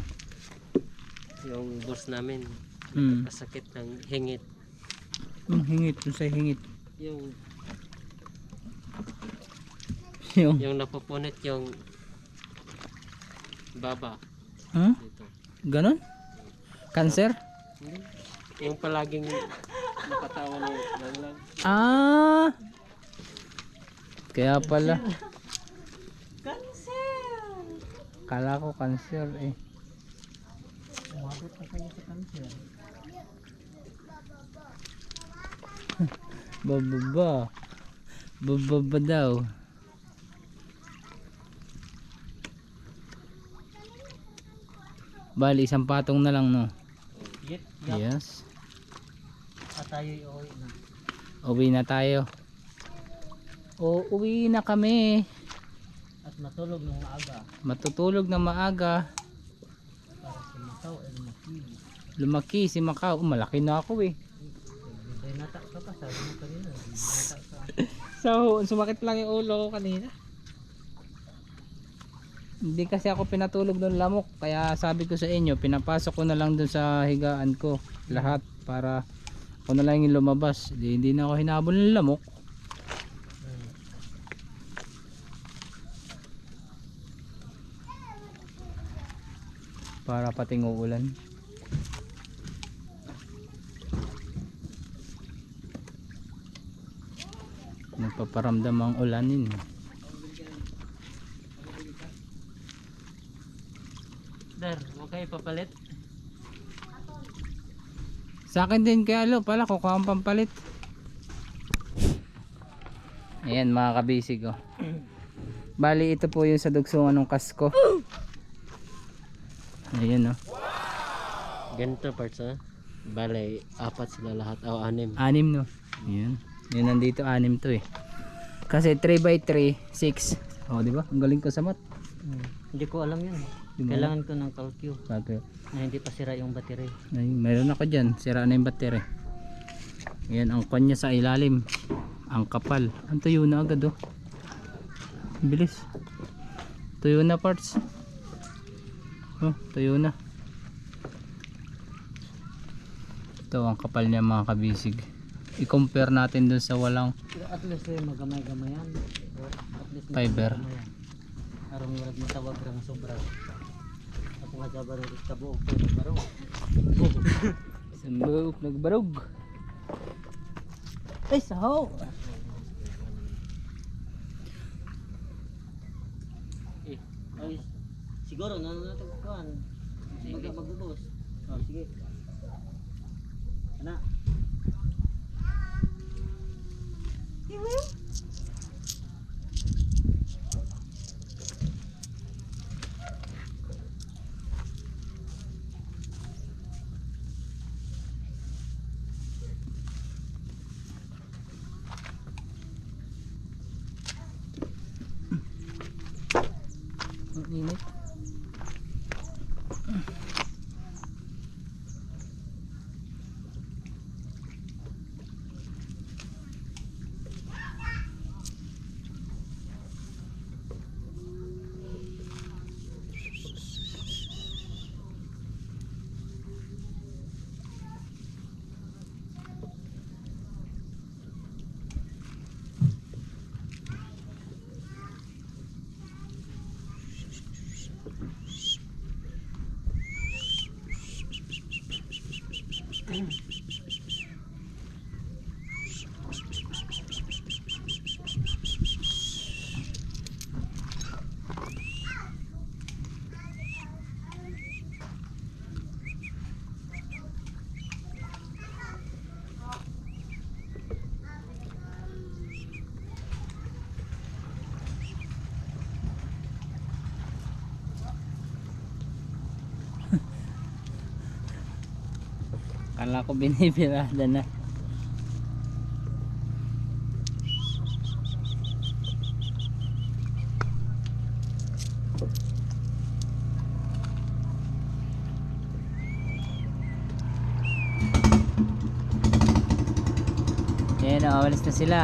yung boss namin Hmm. kasakit ng hingit. Hingit, sa hingit. Yung Yung, napupunit yung baba huh? dito. Ganon? Cancer? Hindi. Yung palaging nakatawa na yung lang. Ah. Kaya pala. Cancel! Kala ko cancer eh. Umabot pa kayo sa cancel. Bababa. Bababa daw. Bali, isang patong na lang no. Yep. Yes. At tayo iuwi na. Uwi na tayo. O, uwi na kami. At matulog ng maaga. Matutulog na maaga. Para si Macau ay lumaki. Lumaki si Macau. Malaki na ako eh. Hindi nata ka pa. Sabi mo kanina. Hindi nata ka. So, sumakit lang yung ulo ko kanina. Hindi kasi ako pinatulog ng lamok. Kaya sabi ko sa inyo, pinapasok ko na lang dun sa higaan ko. Lahat para ako na lang yung lumabas. Hindi na ako hinabol ng lamok. Para pating uulan. Nagpaparamdam ang ulanin. Der, huwag kayo papalit. Sa akin din kaya lo pala kukuha ang pampalit. Ayan mga kabisig oh. Bali ito po yung sa dugsungan ng kasko. Ayan oh. Ganito parts ha. Bale, 4 sila lahat. O, 6. 6 no. Ayan. Yun nandito 6 to eh. Kasi 3x3, 6. Oh, di ba? Ang galing ko sa mat. Hindi ko alam yun. Di mo Kailangan ko ng calcio Okay. na hindi pa sira yung battery. Ay, mayroon ako dyan. Sira na yung battery. Ayan ang kanya sa ilalim. Ang kapal. Ang tuyo na agad oh. Bilis. Tuyo na parts. Oh, tuyo na. Ito ang kapal niya mga kabisig. I-compare natin dun sa walang At least magamay-gamayan. At least fiber. Arong murag mo tawag rang sobra. At nga jabar ng iskabuok ko baro. Sambok nagbarog. Ay saho. Ay, siguro natin kukuhan. Magbubos. Oh, sige. Ana. Ang init. Kala ko binibirada na. Ayan, awalis na sila.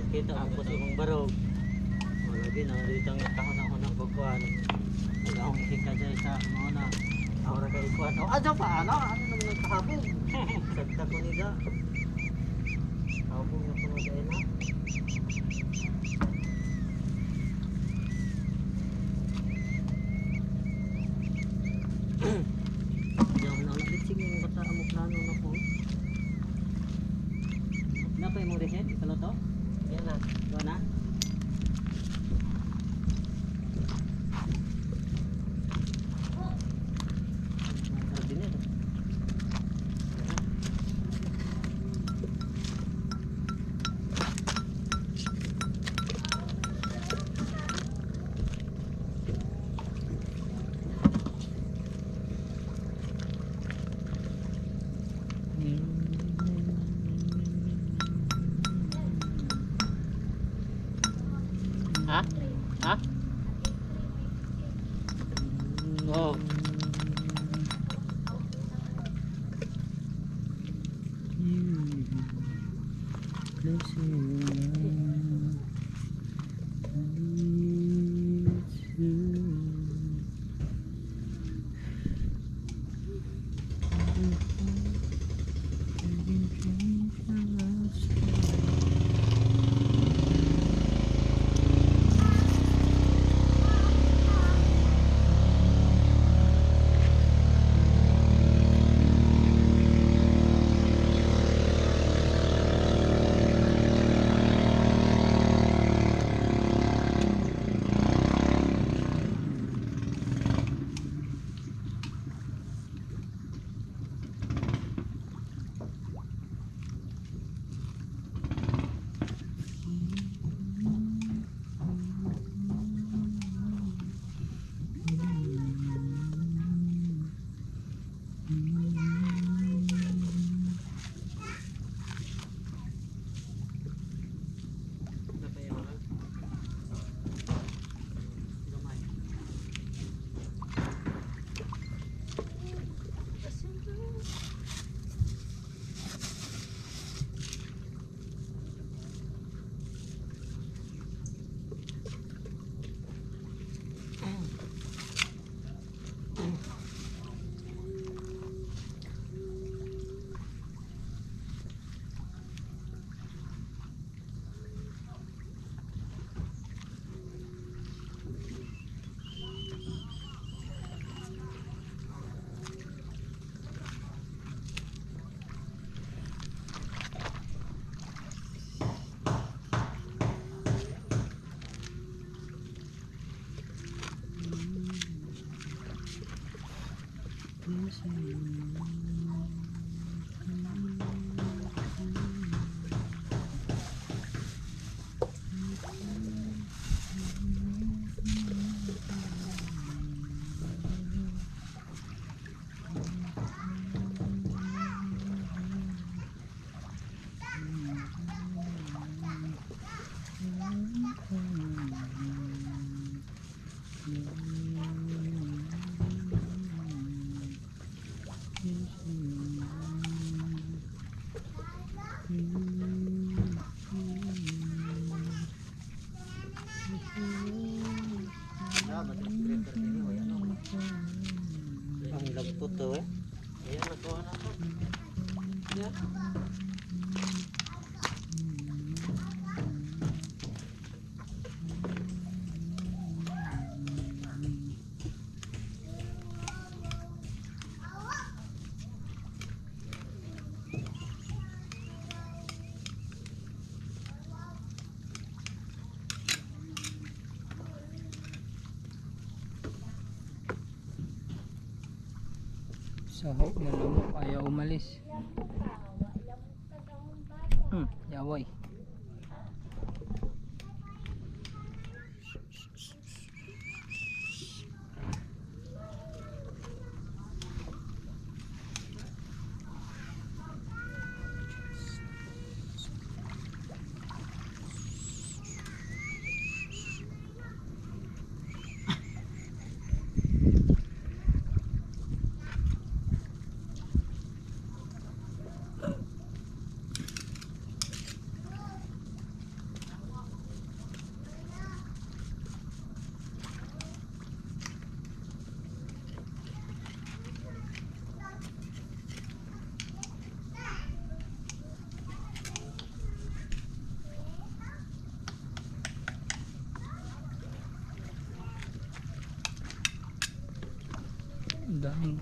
Kita ang puso kong barog. Lagi na dito ang kahon ng bukuan. Ang hika dyan sa mga na aura kay ikuan. O adyo pa ano? Ano naman ang kahabog? Sagta ko nila. Kahabog na puno dahil na. Diyan na ulit sige yung bata ang plano na po. Napay mo reset? Ikalo to? Yan na. Doon na? Ang lagpot to eh. Ayan, nakuha na to. Yan. Sahog na lumok, ayaw umalis. Yaway. Ang daming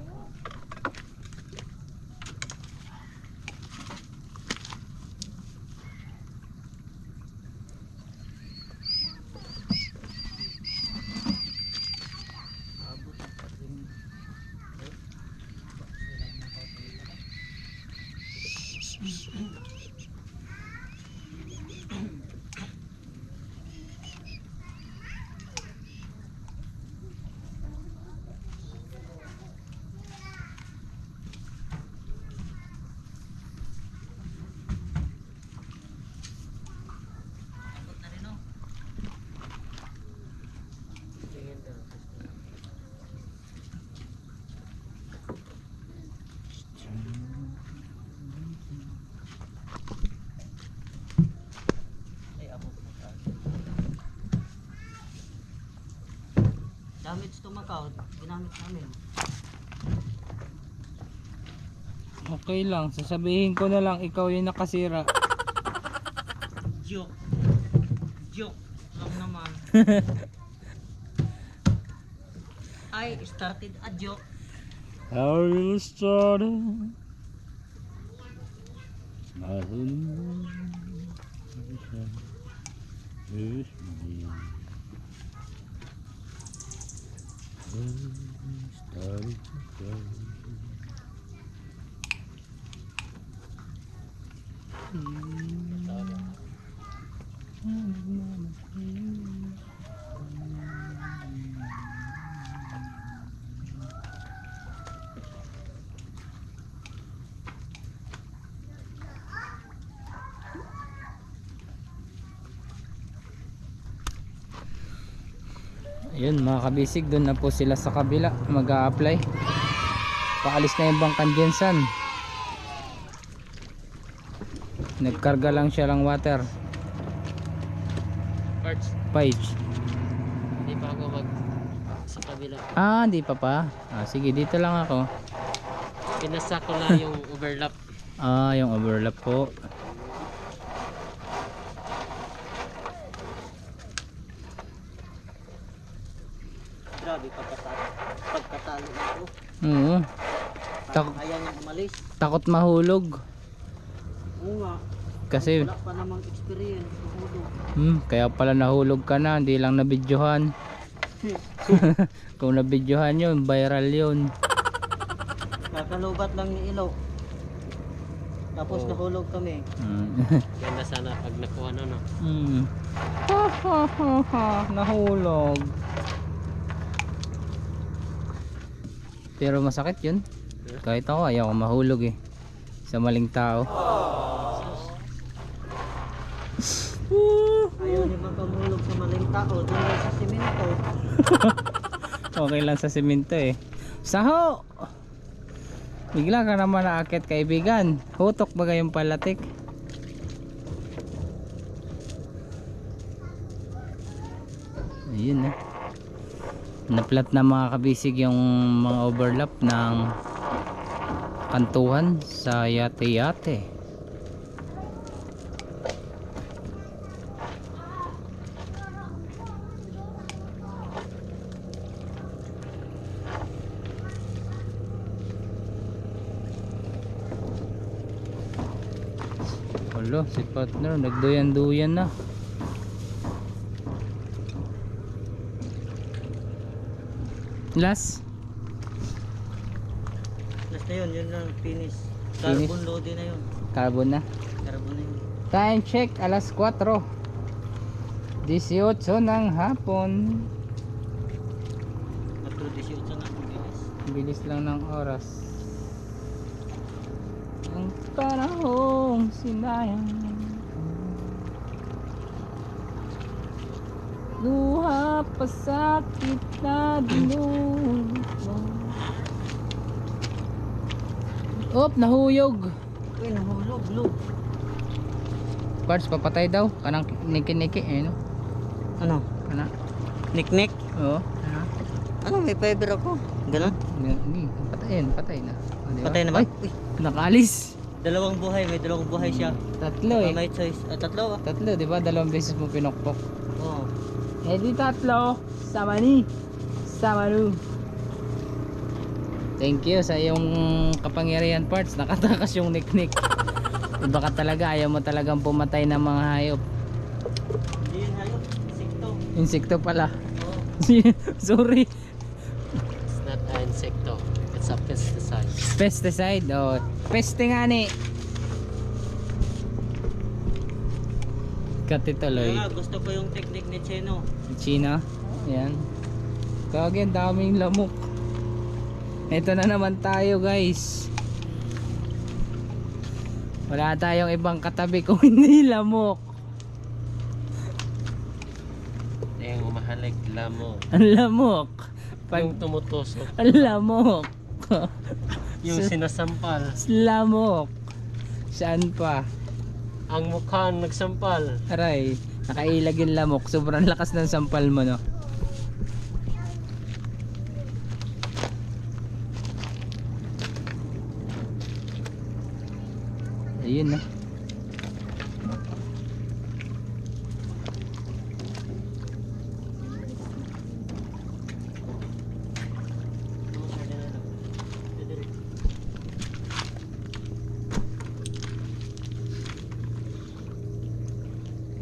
Tingin daw. tumakaw, ginamit namin. Okay lang, sasabihin ko na lang ikaw yung nakasira. Joke. Joke lang naman. I started a joke. How you started? Nothing. Is me. Started to cry. Ayun mga kabisig, doon na po sila sa kabila mag-a-apply. Paalis na yung bangkan Jensen. Nagkarga lang siya ng water. Parts, Page. hindi pa ako mag sa kabila. Ah, hindi pa pa. Sige, dito lang ako. Pinasa ko lang yung overlap. Yung overlap po. Grabe, pagkatalo nito. Oo. Parang ayaw niyang umalis. Takot mahulog. Oo nga. Kasi Wala pa namang experience. Mahulog. kaya pala nahulog ka na, hindi lang nabidyohan. Kung nabidyohan yun, viral yun. Kakalubat lang ni Ilo. Tapos Oo. nahulog kami. Ganda sana pag nakuha na, no? Nahulog. Pero masakit yun. Kahit ako ayaw ko mahulog eh. Sa maling tao. Ayaw ni ba kamulog sa maling tao? Doon lang sa simento. Okay lang sa simento eh. Saho! Bigla ka naman naakit kaibigan. Hutok ba kayong palatik? Ayun eh. Naplat na mga kabisig yung mga overlap ng kantuhan sa yate-yate. Wala, si partner nagduyan-duyan na. Last Last na yun, yun lang finish. Carbon loading na yun. carbon na. Carbon na yun. Time check alas 4. 18 ng hapon. Matro 18 na, bilis. Bilis lang ng oras. Ang panahong sinayang. Luha pasakit na dinulot. Op, nahuyog. Uy, nahulog, look. Parts, papatay daw. Kanang niki-niki eh, no? Ano? Kana? Nick-nick? Oo. Ano, may fiber ako. Ganon? Hindi, patayin, patay na. Di ba? Patay na ba? Ay, Uy, nakalis. dalawang buhay, may dalawang buhay siya. Tatlo eh. May choice. Tatlo ah. Tatlo, di ba? Dalawang beses mo pinokpok. Oo. Eh di tatlo. Sama ni. Sama nu. Thank you sa iyong kapangyarihan parts. Nakatakas yung nick-nick. Baka talaga ayaw mo talagang pumatay ng mga hayop. Hindi yun hayop. Insekto. Insekto pala. Oo. Sorry. It's not an insecto. It's a pesticide. Pesticide. Oh, peste nga ni. Katituloy. Kaya nga, gusto ko yung technique ni Cheno. China. Ayan. Kagyan daming lamok. Ito na naman tayo guys. Wala tayong ibang katabi kung hindi lamok. Yung umahalik, lamo. Ang lamok. Yung tumutusok. Ang lamok. Yung sinasampal. Lamok. Saan pa? Ang mukha nagsampal. Ayun na.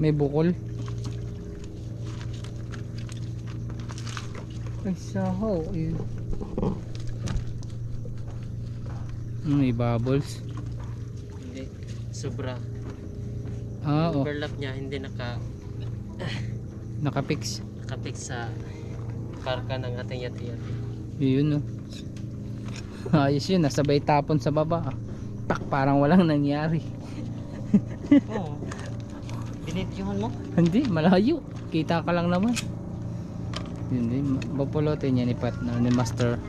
May bukol. Ay sahaw. May bubbles. Hindi. Sobra. Oo. Overlap niya, hindi Nakapix. nakapik sa karka ng ating yati-yati. Yun no. Ayos yun. Nasabay tapon sa baba. Tak, parang walang nangyari. Oo. Binidyohan mo? Hindi, malayo. Kita ka lang naman. Yun din. Bapulotin yan ni partner, ni master.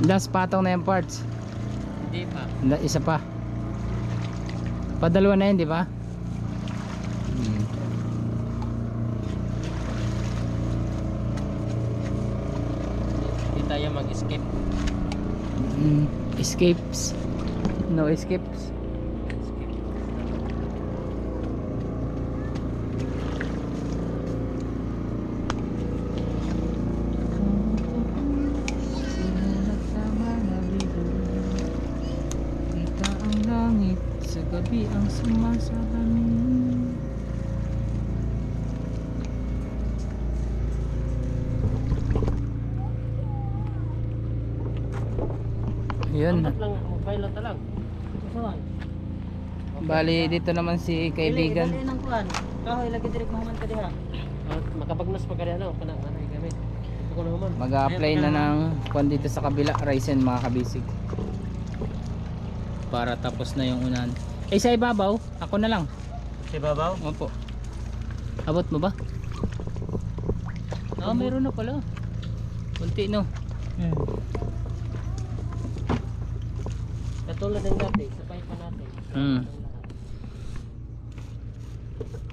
Last patong na yung parts. Hindi pa. Isa pa. Padalawa na yun, di ba? Hindi tayo mag-escape. Escapes. No escapes. Kita ang langit sa gabi ang sumasalamin. Yun. Dapat lang, mag-pilot na lang. Saan? Bali dito naman si kaibigan. Dili nang kuan. Kahoy lagi direk mahuman ka diha. Makapagnas pa kaya ano, kanang anay gamit. Ako na human. Mag-a-apply na ng kwan dito sa kabila, Ryzen mga kabisig. Para tapos na yung unahan. Eh sa ibabaw, ako na lang. Si Babaw? Opo. Abot mo ba? Ah, meron na pala. Kunti no. Katulad ng dati, sabay pa natin.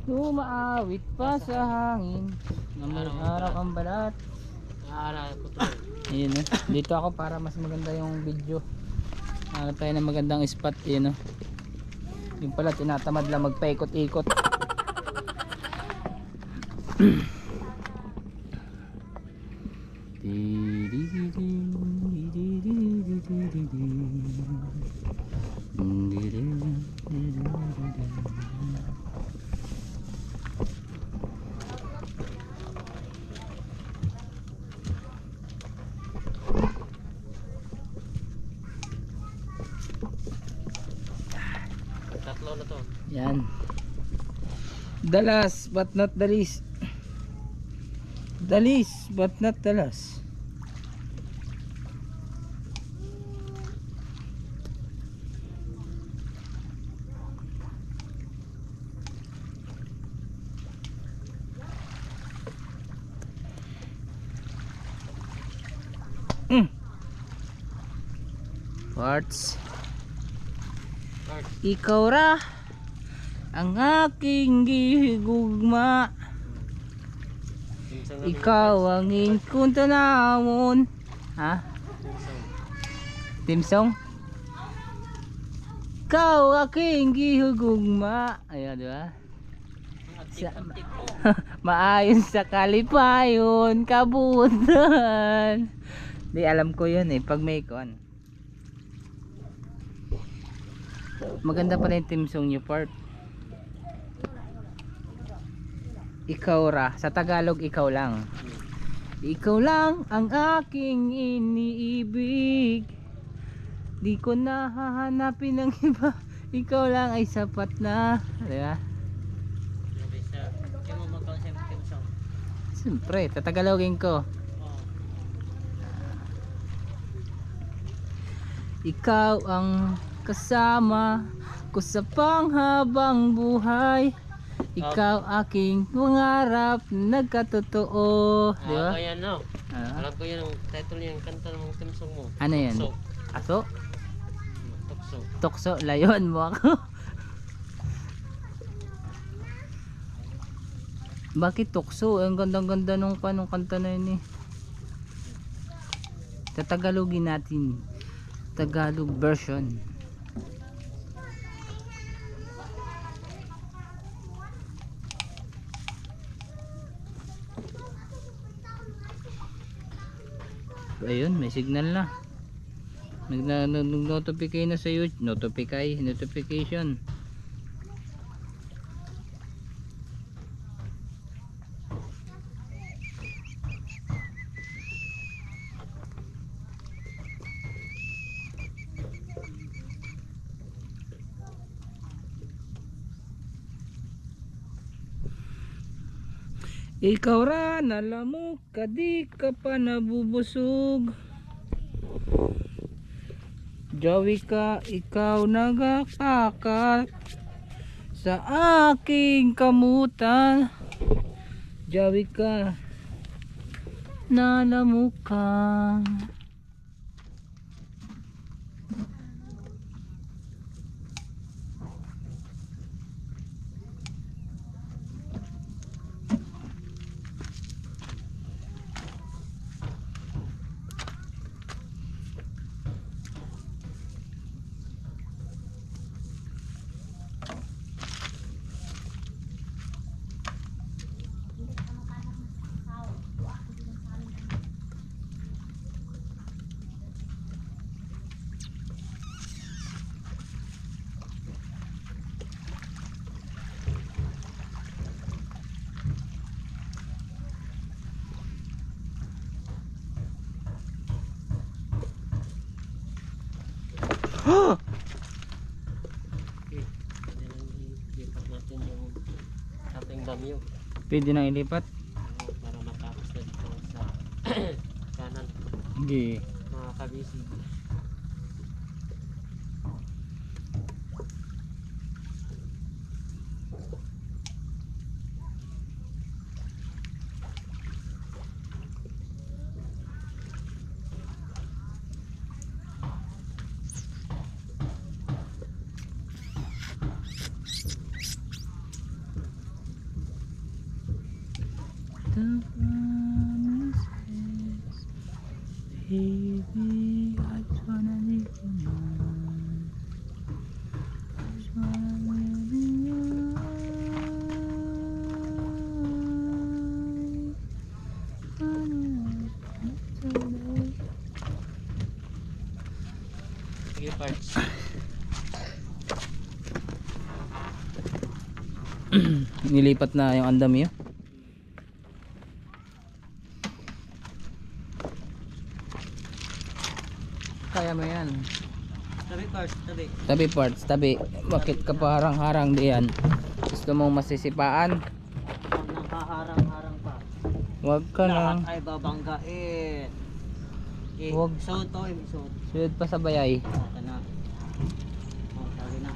Umaawit pa sa hangin. Naman araw ang balat. Naara ko to. Ayun eh. Dito ako para mas maganda yung video. Hanap tayo ng magandang spot. Yun oh. Yung pala tinatamad lang magpaikot-ikot. Tatlo na to. Yan. The last but not the least. The least but not the last. Parts. Ikaw ra ang aking gihigugma. Ikaw ang ingkong tanawon. Ha? Team song? Ikaw aking gihigugma. Ayan, di ba? Maayon sa kalipayon kabutan. Di alam ko yun eh pag may kon. Maganda pala yung team song nyo part. Ikaw ra, sa Tagalog ikaw lang. Ikaw lang ang aking iniibig. Di ko na hahanapin ng iba. Ikaw lang ay sapat na. Diba? Kimo mag-concept team song. Siyempre, tatagalogin ko. Ikaw ang kasama ko sa panghabang buhay. Ikaw aking pangarap nagkatotoo. Di ba? Ayan no. Ah, Alam ko yan ang title niya, ang kanta ng team song mo. ano yan? So, Aso? Tukso. Tukso, layon mo ako. Bakit tukso? Ang gandang-ganda nung kanta na yun eh. Tatagalogin natin. Tagalog version. Ayun, may signal na. Nag-notify na sa YouTube. Notification. Ikaw ra, nalamok ka, di ka pa nabubusog. Jawi ka, ikaw nagakakat sa aking kamutan. Jawi ka, nalamok ka. Okay. Pwede lang ilipat natin yung ating damyo. Pwede nang ilipat. Para matapos na dito sa kanan. Hindi. Mga kabisig. Baby, I just wanna leave you alone. I just wanna leave you alone. Sige parts. Nilipat na yung andamyo. Kaya mo yan. Tabi parts, tabi. Tabi parts, tabi. Bakit ka pa harang-harang diyan? Gusto mong masisipaan? Huwag nang haharang-harang pa. Huwag ka Lahat lang. ay babanggain. Okay, Huwag. isod to, isod. Suyod pa sa bayay. Ito na. Oh, sabi na.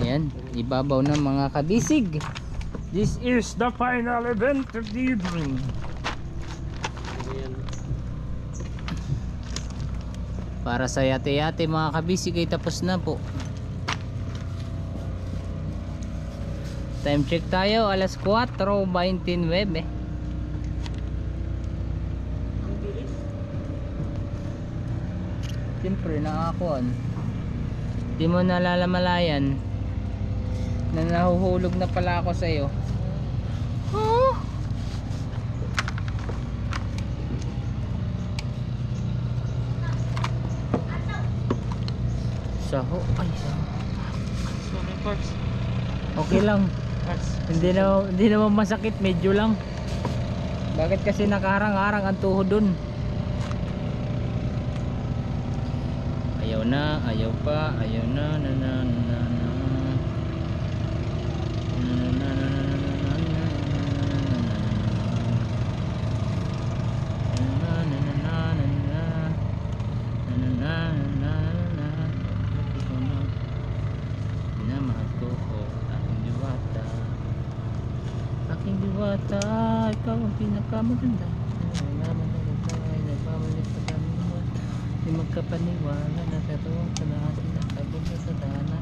Ayan, ibabaw na mga kabisig. This is the final event of the evening. Ayan. Para sa yate-yate mga kabisig ay tapos na po. Time check tayo, alas 4:29. Ang bilis. Siyempre nakakon. Di mo nalalamalayan na nahuhulog na pala ako sa iyo. Oh. Saho, ay saho. Sorry parts. Okay lang. Parts. Hindi naman masakit, medyo lang. Bakit kasi nakaharang-harang ang tuhod dun? Ayaw na, ayaw pa, ayaw na, na na na na na. Na na na na na na na na na. Na na na na na na. Na na na na na. Ikaw na. Minamahal ko ko, aking diwata. Aking diwata, ikaw ang pinakamaganda. Nagmamahal tayo, nagbabalik sa dami ng mata. magkapaniwala na karoon sa natin na sabon na sa dana.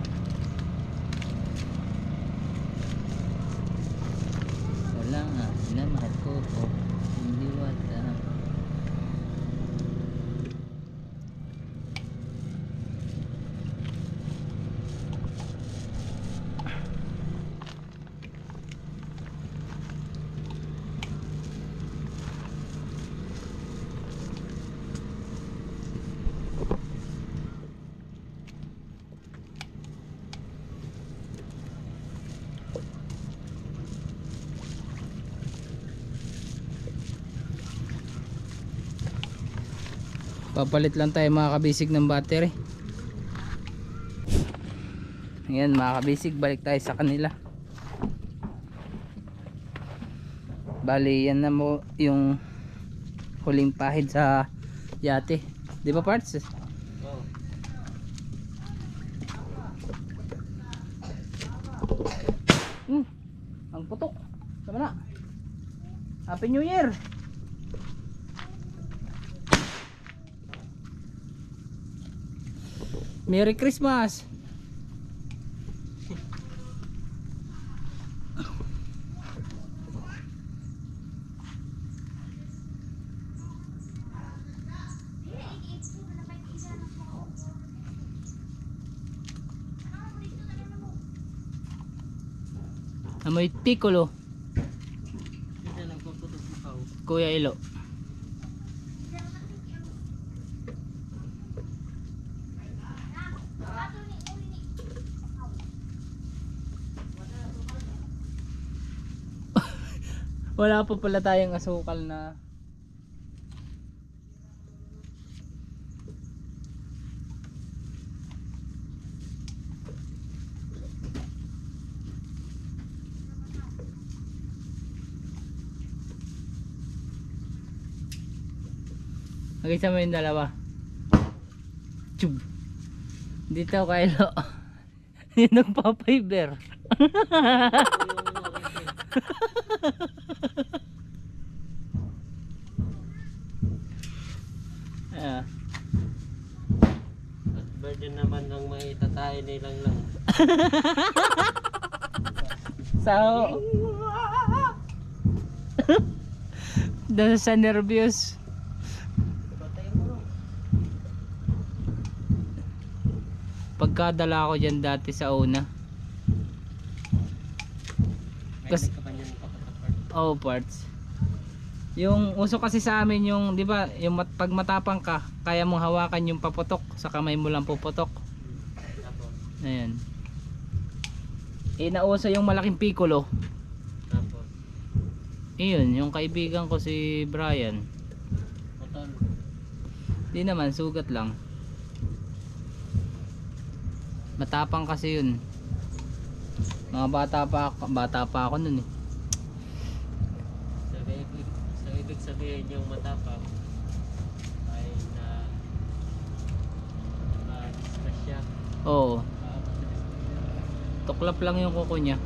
Wala nga, minamahal ko po. Hindi wata. Papalit lang tayo mga kabisig ng battery. Ayan mga kabisig, balik tayo sa kanila. Bali yan na mo yung huling pahid sa yate, di ba parts? Oo. Ang putok. Sama na. Happy New Year. Merry Christmas. Amoy piccolo, Hindi nagpuputok mo kao. Kuya Ilo. Wala pa pala tayong asukal na. Mag-isa mo yung dalawa. Chub. Dito Kylo. Yung nagpa-fiber. Ah. At burden naman ang may tatay nilang lang. So dahil sa nervyos. Patay mo. Pagkadala ko dyan dati sa una. Kas- May kapanyan pa kapag. Oh, parts. Yung uso kasi sa amin yung, 'di ba, yung pag matapang ka, kaya mong hawakan yung paputok, sa kamay mo lang puputok. Tapos. Ayan. Nauso yung malaking piccolo. Tapos. Iyon, yung kaibigan ko si Brian. Putol. Di naman, sugat lang. Matapang kasi yun. Mga bata pa ako nun eh. So ibig sabihin yung matapang ay na-discuss siya. Oo. Tuklap lang yung kuko niya.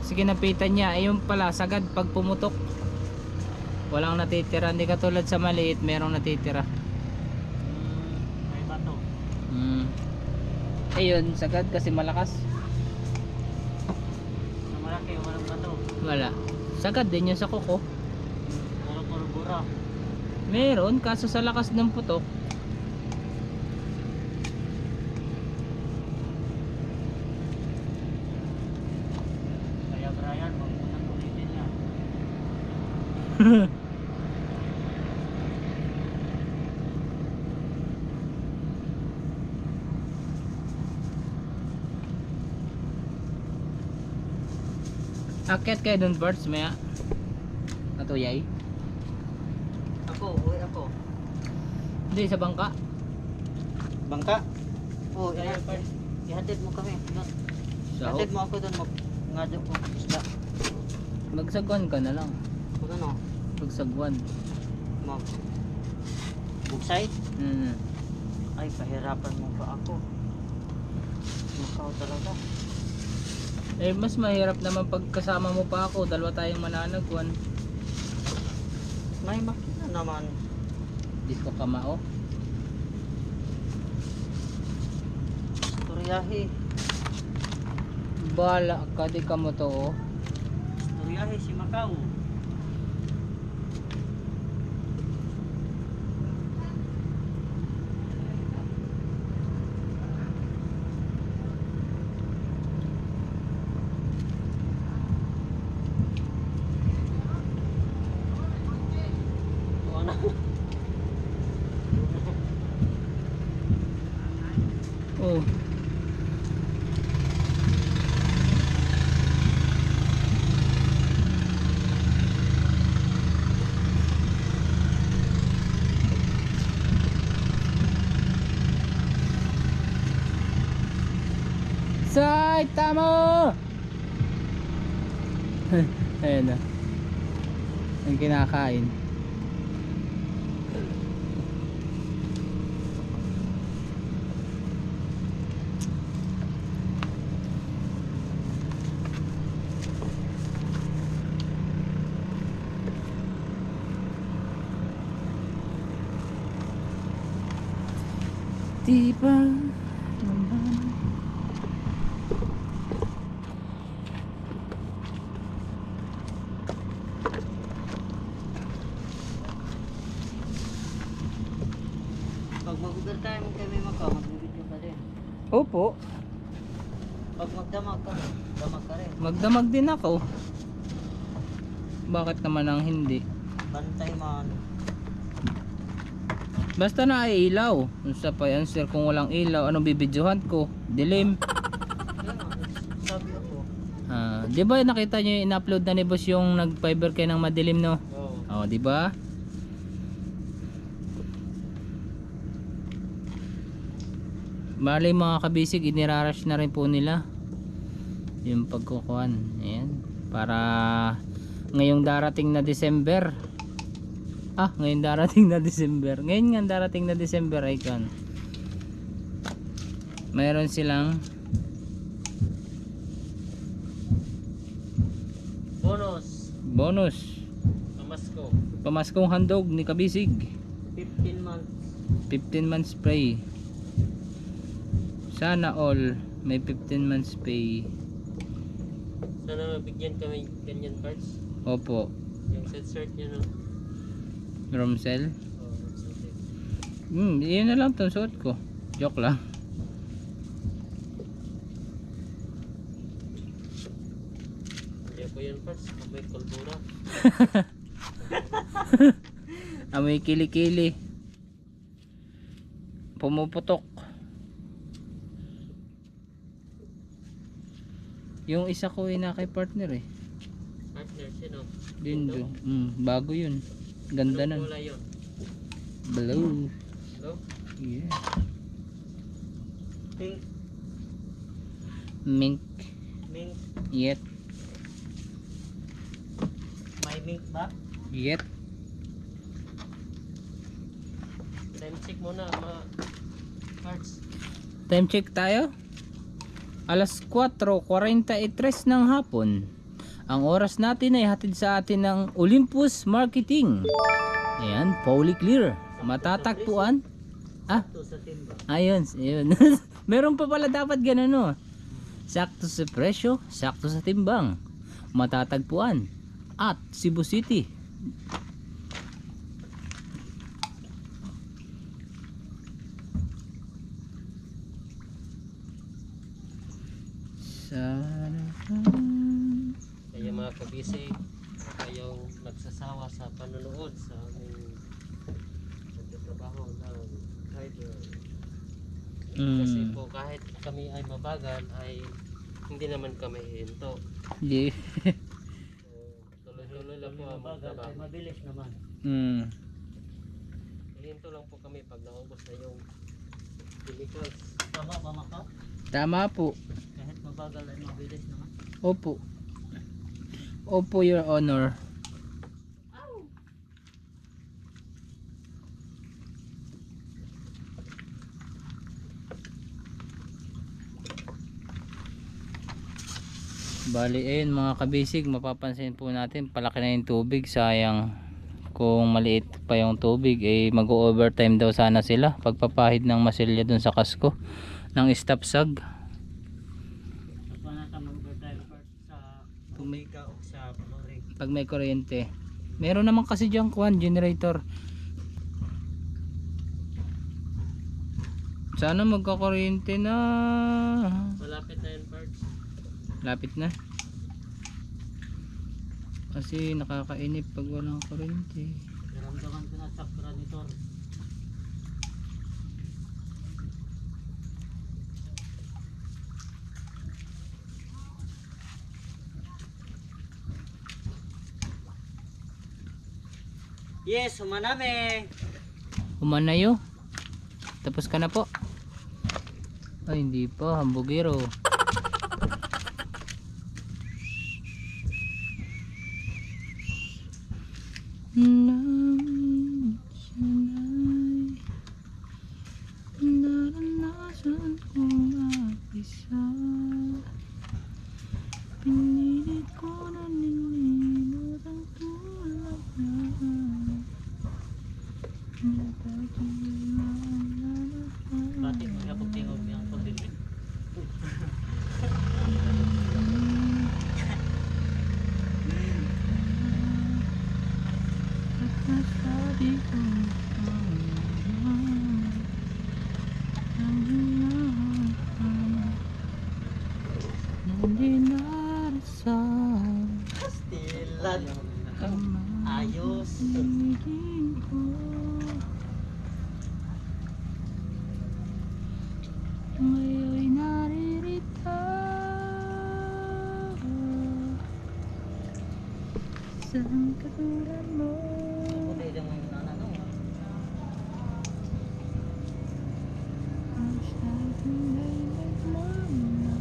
Sige, napitan niya. Ayun pala, sagad pag pumutok. Walang natitira. Hindi katulad sa maliit, merong natitira. May bato. Ayun, sagad kasi malakas. Sa malaki, walang bato. Wala. Sagad din yun sa kuko. Puro bura. Meron, kaso sa lakas ng putok. Kaya Brian, huwag mo nang ulitin niya. Akyat kayo dun, birds, maya. Natuyay. Uwi ako. Hindi, sa bangka. Bangka? Oo, ihatid mo kami. Doon. Sa Ihatid mo ako doon. Ngadyo ko isda. Magsagwan ka na lang. Pag ano? Magsagwan. Mag bugsay? Hmm. Ay, pahirapan mo pa ako. Makaw talaga. Eh, mas mahirap naman pag kasama mo pa ako. Dalawa tayong mananagwan. May makina naman. Disco kamao. Istoryahe. Bala ka di ka mo to oh. Istoryahe si Macau. Ano? Oh. Saitama! Ayan na. Ang kinakain. Diba? Pag mag-overtime kami Macau, mag-video ka din. Opo, Pag magdamag ka, damag ka rin. magdamag din ako. Bakit naman ang hindi? Bantay man. Basta na ay ilaw. Unsa pa yan sir, kung walang ilaw, anong bibidyohan ko? Dilim. Kaya nga, sabi ako. Di ba nakita nyo yung in-upload na ni boss yung nag-fiber kayo ng madilim no? Oo. Oh, di ba? Bali mga kabisig, inirarush na rin po nila yung pagkukuhan. Ayan. Para ngayong darating na December. Ngayon darating na December. Ngayon nga darating na December ay kan. Mayroon silang bonus. Pamasko. Pamaskong handog ni kabisig. 15 months. 15 months pay. Sana all may 15 months pay. Sana mabigyan kami ganyan parts. Opo. Yung set shirt nyo no. Romsel. Oo, set shirt. Yun na lang itong suot ko. Joke lang. Hindi ko yan parts. May kulbura. Amoy kilikili. Pumuputok. Yung isa ko ay kay partner eh. Partner sino? Dindo. Bago yun. Ganda Anong nun. kulay yun? Blue. Hello? Yeah. Pink. Mink. Mink. Yet. May mink ba? Yet. Time check muna parts. Time check tayo. Alas 4:43 ng hapon. Ang oras natin ay hatid sa atin ng Olympus Marketing. Ayan, fully clear. Matatagpuan. Ito sa timba. Ayun. Meron pa pala dapat ganun no. Sakto sa presyo, sakto sa timbang. Matatagpuan at Cebu City. Kaya mga kabisig, kayong nagsasawa sa panonood sa aming pagtatrabaho ng driver. Kasi po kahit kami ay mabagal ay hindi naman kami hinto. Yeah. So, tuloy-tuloy lang po ang Mabagal, trabaho. ay mabilis naman. Hinto lang po kami pag naubos na yung chemicals. Tama ba Macau? Tama po. Kahit mabagal ay mabilis naman. Opo. Opo, Your Honor. Bali, ayun mga kabisig, mapapansin po natin palaki na yung tubig. Sayang kung maliit pa yung tubig eh mag-overtime daw sana sila pagpapahid ng masilya dun sa kasko ng stop sag. pag may kuryente. Meron naman kasi dyan kuhan, generator. Sana magkakuryente na. Malapit na yun, parts. Lapit na. Kasi nakakainip pag walang kuryente. Naramdaman ko na sa granitor. Yes, humaname. Humanayo. Tapos ka na po. Ay hindi pa, hambugero. Naranasan kong mag-isa. Pinilit ko na nilimot ang tulad niya. Bakit magkapag tingog niyang pagdilim? Nasabi ko hindi narasan Stilan. Ayos. Hingin ko ngayon'y naririto saan katulad mo. Pwede mo yung nanano. Ang siya'y may nagmamahal.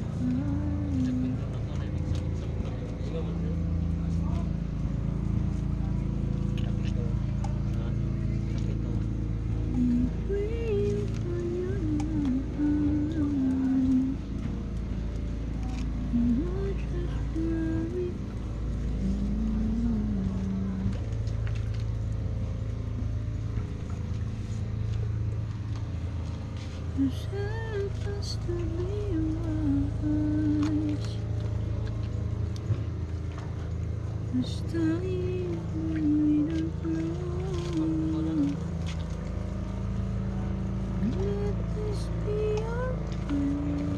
Supposed to be wise. This time we don't know. Let this be our prayer.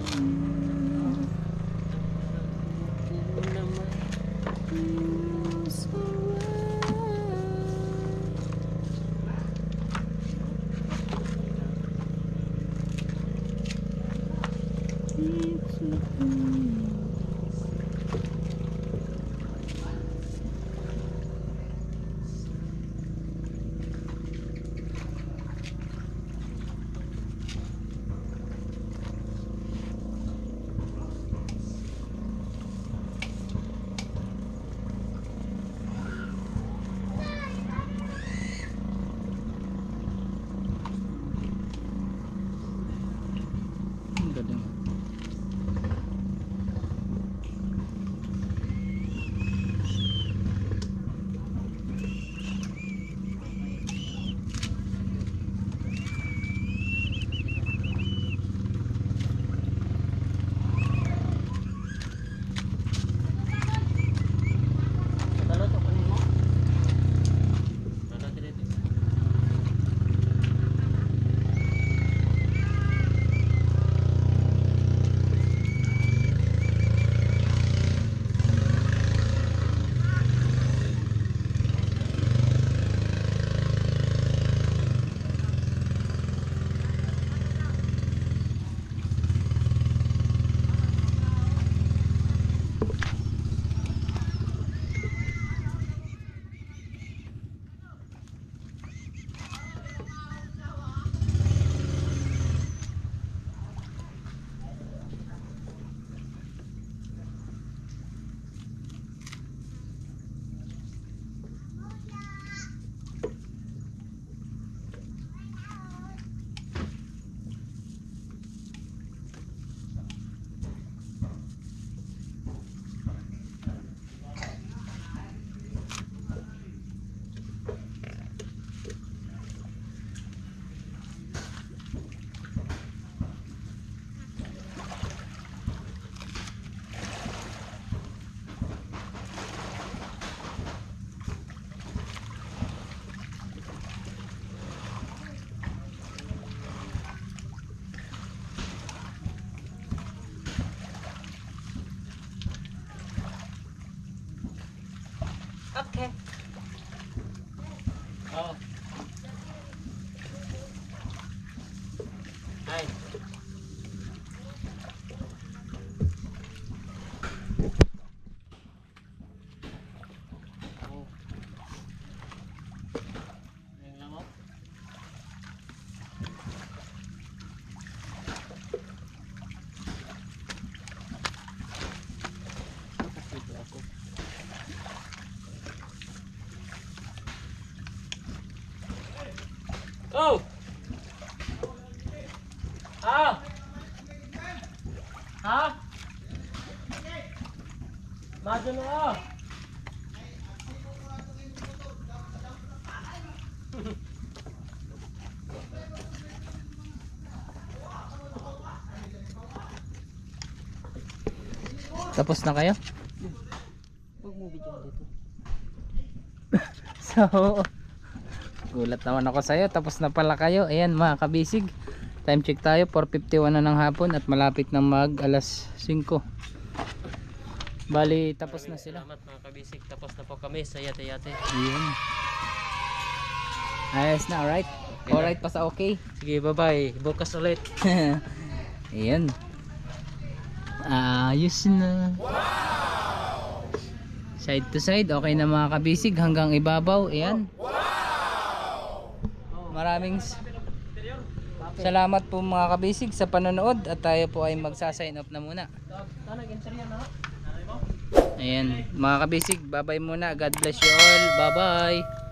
You're so Ang galing. Ay. Oh. Yung lamok. Dito ako. Oh! Ha? Ha? Madyo na ah! Tapos na kayo? Huwag mo video dito. So, gulat naman ako sa'yo. Tapos na pala kayo. Ayan mga kabisig. Time check tayo. 4:51 na ng hapon at malapit na mag alas 5. Bali, tapos na sila. Salamat mga kabisig. Tapos na po kami sa yate-yate. Ayan. Ayos na, alright? Okay na. Alright pa sa okay? Sige, bye-bye. Bukas ulit. Ayan. Ayos na. Side to side, okay na mga kabisig hanggang ibabaw. Ayan. Maraming salamat po mga kabisig sa panonood at tayo po ay magsa-sign off na muna. Ayan mga kabisig, bye bye muna. God bless you all. Bye bye.